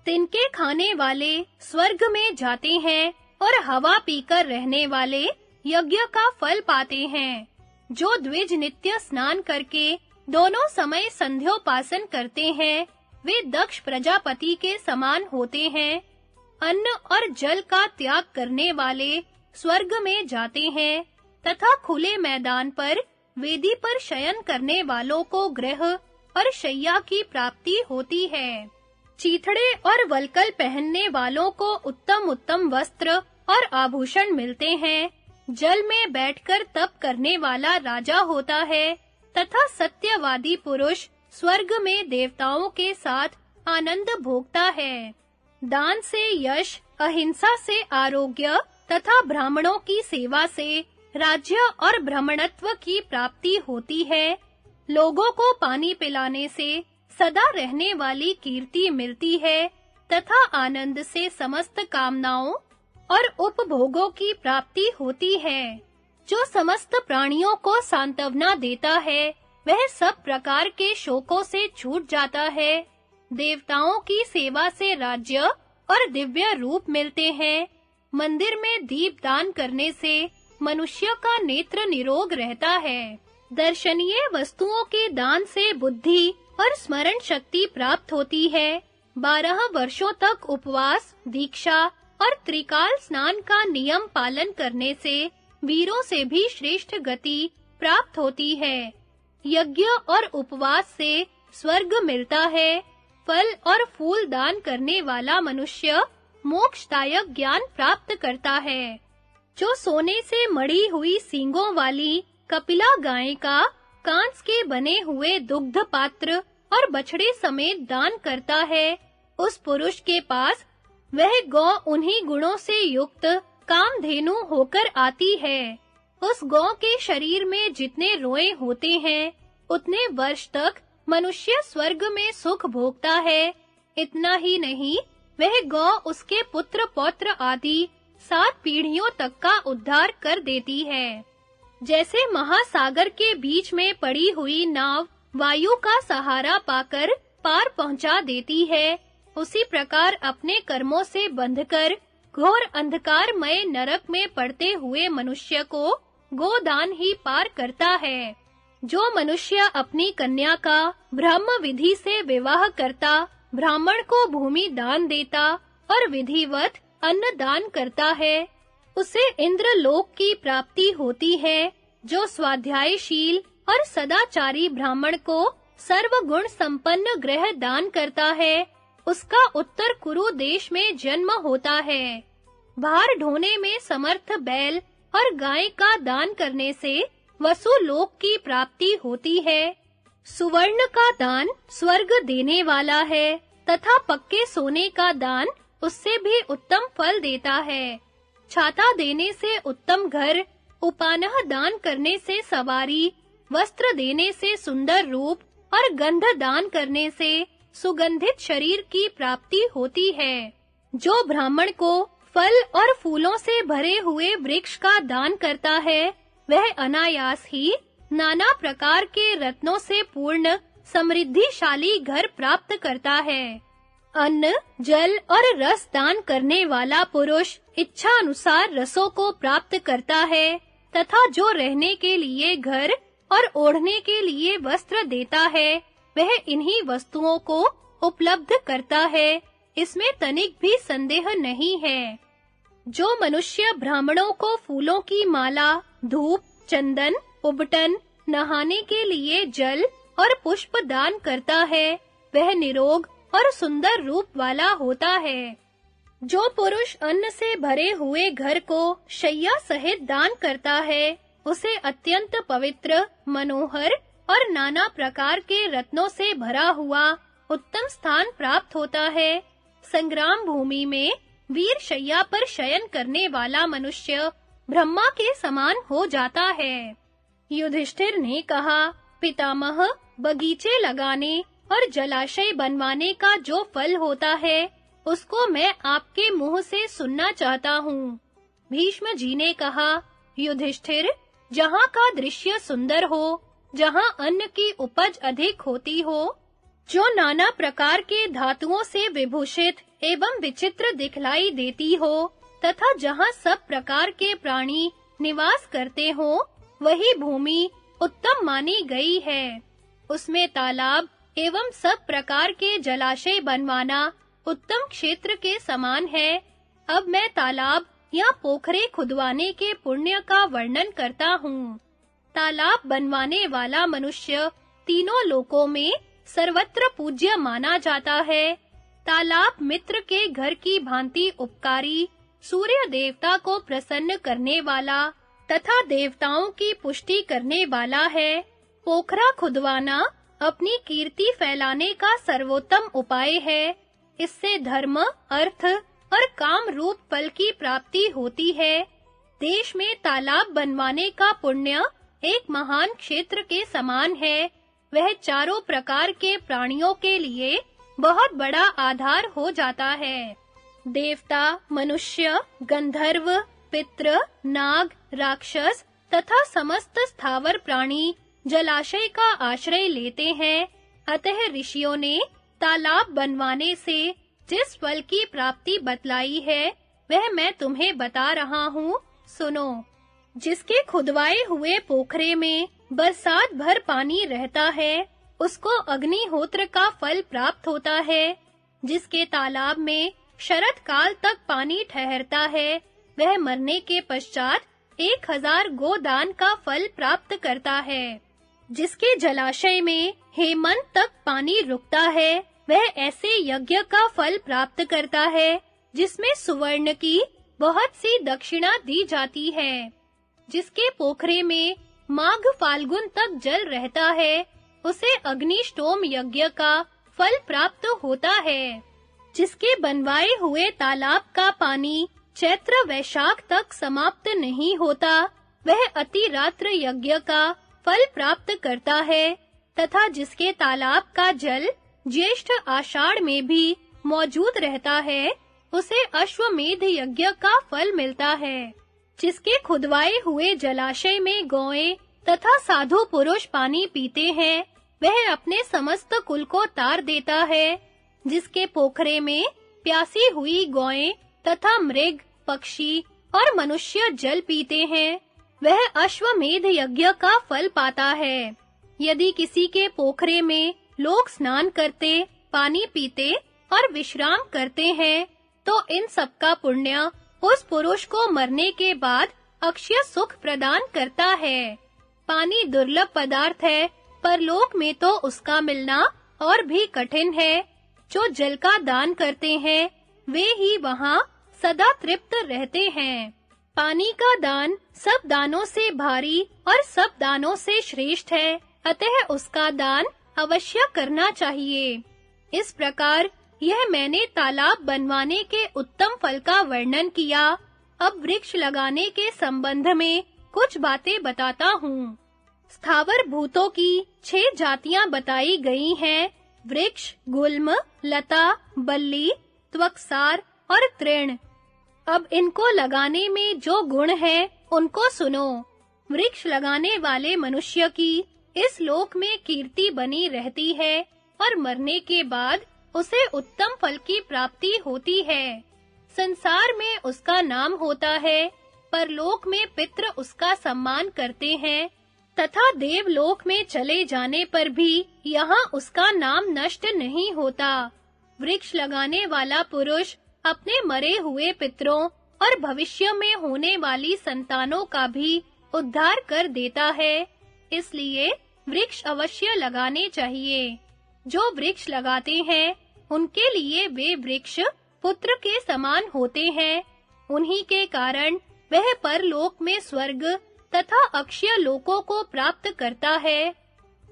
[SPEAKER 1] तिनके खाने वाले स्वर्ग में जाते हैं और हवा पीकर रहने वाले यज्ञ का फल पाते हैं। जो द्विज नित्य स्नान करके दोनों समय संध्योपासन करते हैं, वे दक्ष प्रजापति के समान होते हैं। अन्न और जल का त्याग करने वाले स्वर्ग में जाते हैं तथा खुले मैदान पर वेदी पर शयन करने वालों को गृह और शैया की प्राप्ति होती है। चीथड़े और वल्कल पहनने वालों को उत्तम-उत्तम वस्त्र और आभूषण मिलते हैं। जल में बैठकर तप करने वाला राजा होता है तथा सत्यवादी पुरुष स्वर्ग में देवताओं के साथ आनंद भोगता है। दान से यश, अहिंसा से आरोग्य तथा ब्राह्मणों की सेवा से राज्य और ब्राह्मणत्व की प्राप्ति होती है। लोगों को पानी पिलाने से सदा रहने वाली कीर्ति मिलती है तथा आनंद से समस्त कामनाओं और उपभोगों की प्राप्ति होती है। जो समस्त प्राणियों को सांत्वना देता है, वह सब प्रकार के शोकों से छूट जाता है। देवताओं की सेवा से राज्य और दिव्य रूप मिलते हैं। मंदिर में दीप दान करने से मनुष्य का नेत्र निरोग रहता है। दर्शनीय वस्तुओं के दान से बुद्धि और स्मरण शक्ति प्राप्त होती है। 12 वर्षों तक उपवास, दीक्षा और त्रिकाल स्नान का नियम पालन करने से वीरों से भी श्रेष्ठ गति प्राप्त होती है। यज्ञ और उपवास से स्वर्ग मिलता है। फल और फूल दान करने वाला मनुष्य मोक्षदायक ज्ञान प्राप्त करता है। जो सोने से मढ़ी हुई सींगों वाली कपिला गाय का कांच के बने हुए दुग्ध पात्र और बछड़े समेत दान करता है, उस पुरुष के पास वह गौ उन्हीं गुणों से युक्त कामधेनु होकर आती है। उस गौ के शरीर में जितने रोए होते हैं, उतने वर्ष तक मनुष्य स्वर्ग में सुख भोगता है। इतना ही नहीं, वह गौ उसके पुत्र पौत्र आदि 7 पीढ़ियों तक का उद्धार कर देती है। जैसे महासागर के बीच में पड़ी हुई नाव वायु का सहारा पाकर पार पहुंचा देती है, उसी प्रकार अपने कर्मों से बंधकर घोर अंधकारमय नरक में पड़ते हुए मनुष्य को गोदान ही पार करता है। जो मनुष्य अपनी कन्या का ब्रह्म विधि से विवाह करता, ब्राह्मण को भूमि दान देता और विधिवत अन्न दान करता है, उसे इंद्रलोक की प्राप्ति होती है। जो स्वाध्यायशील और सदाचारी ब्राह्मण को सर्वगुण संपन्न गृह दान करता है, उसका उत्तर कुरु देश में जन्म होता है। भार ढोने में समर्थ बैल और गाय का दान करने से वसुलोक की प्राप्ति होती है। सुवर्ण का दान स्वर्ग देने वाला है तथा पक्के सोने का दान उससे भी उत्तम फल देता है। छाता देने से उत्तम घर, उपानह दान करने से सवारी, वस्त्र देने से सुंदर रूप और गंध दान करने से सुगंधित शरीर की प्राप्ति होती है। जो ब्राह्मण को फल और फूलों से भरे हुए वृक्ष का दान करता है, वह अनायास ही नाना प्रकार के रत्नों से पूर्ण समृद्धिशाली घर प्राप्त करता है। अन्न, जल और रस दान करने वाला पुरुष इच्छा अनुसार रसों को प्राप्त करता है तथा जो रहने के लिए घर और ओढ़ने के लिए वस्त्र देता है, वह इन्हीं वस्तुओं को उपलब्ध करता है। इसमें तनिक भी संदेह नहीं है। जो मनुष्य ब्राह्मणों को फूलों की माला, धूप, चंदन, उबटन, नहाने के लिए जल और पुष्प दान करता है, वह निरोग और सुंदर रूप वाला होता है। जो पुरुष अन्न से भरे हुए घर को शैया सहित दान करता है, उसे अत्यंत पवित्र, मनोहर और नाना प्रकार के रत्नों से भरा हुआ उत्तम स्थान प्राप्त होता है। संग्राम भूमि में वीर शैया पर शयन करने वाला मनुष्य ब्रह्मा के समान हो जाता है। युधिष्ठिर ने कहा, पितामह, बगीचे लगाने और जलाशय बनवाने का जो फल होता है, उसको मैं आपके मुंह से सुनना चाहता हूँ। भीष्म जी ने कहा, युधिष्ठिर, जहाँ का दृश्य सुंदर हो, जहाँ अन्न की उपज अधिक होती हो, जो नाना प्रकार के धातुओं से विभूषित एवं विचित्र दिखलाई देती हो तथा जहाँ सब प्रकार के प्राणी निवास करते हो, वही भूमि उत्तम मानी गई है। उसमें तालाब एवं सब प्रकार के जलाशय बनवाना उत्तम क्षेत्र के समान है। अब मैं तालाब या पोखरे खुदवाने के पुण्य का वर्णन करता हूँ। तालाब बनवाने वाला मनुष्य तीनों लोकों में सर्वत्र पूज्य माना जाता है। तालाब मित्र के घर की भांति उपकारी, सूर्य देवता को प्रसन्न करने वाला तथा देवताओं की पुष्टि करने वाला है। पोखरा खुदवाना अपनी कीर्ति फैलाने का सर्वोत्तम उपाय है। इससे धर्म, अर्थ और काम रूप फल की प्राप्ति होती है। देश में तालाब बनवाने का पुण्य एक महान क्षेत्र के समान है। वह चारों प्रकार के प्राणियों के लिए बहुत बड़ा आधार हो जाता है। देवता, मनुष्य, गंधर्व, पितृ, नाग, राक्षस तथा समस्त स्थावर प्राणी जलाशय का आश्रय लेते हैं। अतः ऋषियों ने तालाब बनवाने से जिस फल की प्राप्ति बतलाई है, वह मैं तुम्हें बता रहा हूँ, सुनो। जिसके खुदवाए हुए पोखरे में बरसात भर पानी रहता है, उसको अग्निहोत्र का फल प्राप्त होता है। जिसके तालाब में शरत काल तक पानी ठहरता है, वह मरने के पश्चात 1000 गोदान का फल प्राप्त करता है। जिसके जलाशय में हेमंत तक पानी रुकता है, वह ऐसे यज्ञ का फल प्राप्त करता है जिसमें सुवर्ण की बहुत सी दक्षिणा दी जाती है। जिसके पोखरे में माघ फाल्गुन तक जल रहता है, उसे अग्निष्टोम यज्ञ का फल प्राप्त होता है। जिसके बनवाए हुए तालाब का पानी चैत्र वैशाख तक समाप्त नहीं होता, वह अतिरात्र यज्ञ का फल प्राप्त करता है। तथा जिसके तालाब का जल ज्येष्ठ आषाढ़ में भी मौजूद रहता है, उसे अश्वमेध यज्ञ का फल मिलता है। जिसके खुदवाए हुए जलाशय में गौएं तथा साधु पुरुष पानी पीते हैं, वह अपने समस्त कुल को तार देता है। जिसके पोखरे में प्यासी हुई गौएं तथा मृग, पक्षी और मनुष्य जल पीते हैं, वह अश्वमेध यज्ञ का फल पाता है। यदि किसी के पोखरे में लोग स्नान करते, पानी पीते और विश्राम करते हैं, तो इन सब का पुण्य उस पुरुष को मरने के बाद अक्षय सुख प्रदान करता है। पानी दुर्लभ पदार्थ है, परलोक में तो उसका मिलना और भी कठिन है। जो जल का दान करते हैं, वे ही वहाँ सदा तृप्त रहते हैं। पानी का दान सब दानों से भारी और सब दानों से श्रेष्ठ है, अतः उसका दान अवश्य करना चाहिए। इस प्रकार यह मैंने तालाब बनवाने के उत्तम फल का वर्णन किया। अब वृक्ष लगाने के संबंध में कुछ बातें बताता हूँ। स्थावर भूतों की 6 जातियां बताई गई हैं: वृक्ष, गुल्म, लता, बल्ली, त्वक्सार और तृण। अब इनको लगाने में जो गुण है, उनको सुनो। वृक्ष लगाने वाले मनुष्य की इस लोक में कीर्ति बनी रहती है और मरने के बाद उसे उत्तम फल की प्राप्ति होती है। संसार में उसका नाम होता है, परलोक में पितृ उसका सम्मान करते हैं तथा देवलोक में चले जाने पर भी यहाँ उसका नाम नष्ट नहीं होता। वृक्ष लगाने वाला पुरुष अपने मरे हुए पितरों और भविष्य में होने वाली संतानों का भी उद्धार कर देता है। इसलिए वृक्ष अवश्य लगाने चाहिए। जो वृक्ष लगाते हैं, उनके लिए वे वृक्ष पुत्र के समान होते हैं। उन्हीं के कारण वह परलोक में स्वर्ग तथा अक्षय लोकों को प्राप्त करता है।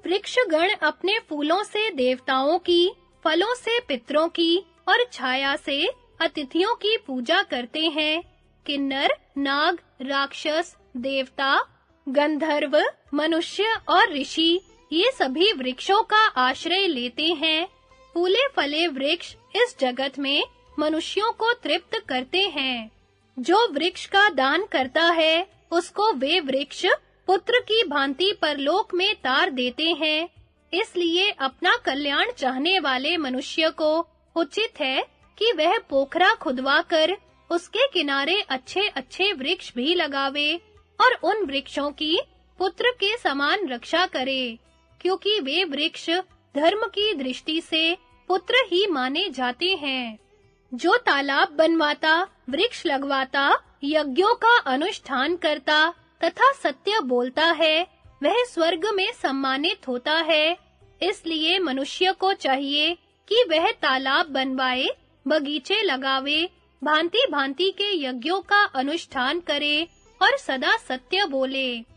[SPEAKER 1] वृक्ष गण अपने फूलों से देवताओं की, फलों से पितरों की और छाया से अतिथियों की पूजा करते हैं। किन्नर, नाग, राक्षस, देवता, गंधर्व, मनुष्य और ऋषि ये सभी वृक्षों का आश्रय लेते हैं। फूले फले वृक्ष इस जगत में मनुष्यों को तृप्त करते हैं। जो वृक्ष का दान करता है, उसको वे वृक्ष पुत्र की भांति परलोक में तार देते हैं। इसलिए अपना कल्याण चाहने वाले मनुष्य को उचित है कि वह पोखरा खुदवाकर उसके किनारे अच्छे-अच्छे वृक्ष भी लगावे और उन वृक्षों की पुत्र के समान रक्षा करे, क्योंकि वे वृक्ष धर्म की दृष्टि से पुत्र ही माने जाते हैं। जो तालाब बनवाता, वृक्ष लगवाता यज्ञों का अनुष्ठान करता तथा सत्य बोलता है, वह स्वर्ग में सम्मानित होता है। इसलिए मनुष्य को चाहिए कि वह तालाब बनवाए, बगीचे लगावे, भांति-भांति के यज्ञों का अनुष्ठान करे और सदा सत्य बोले।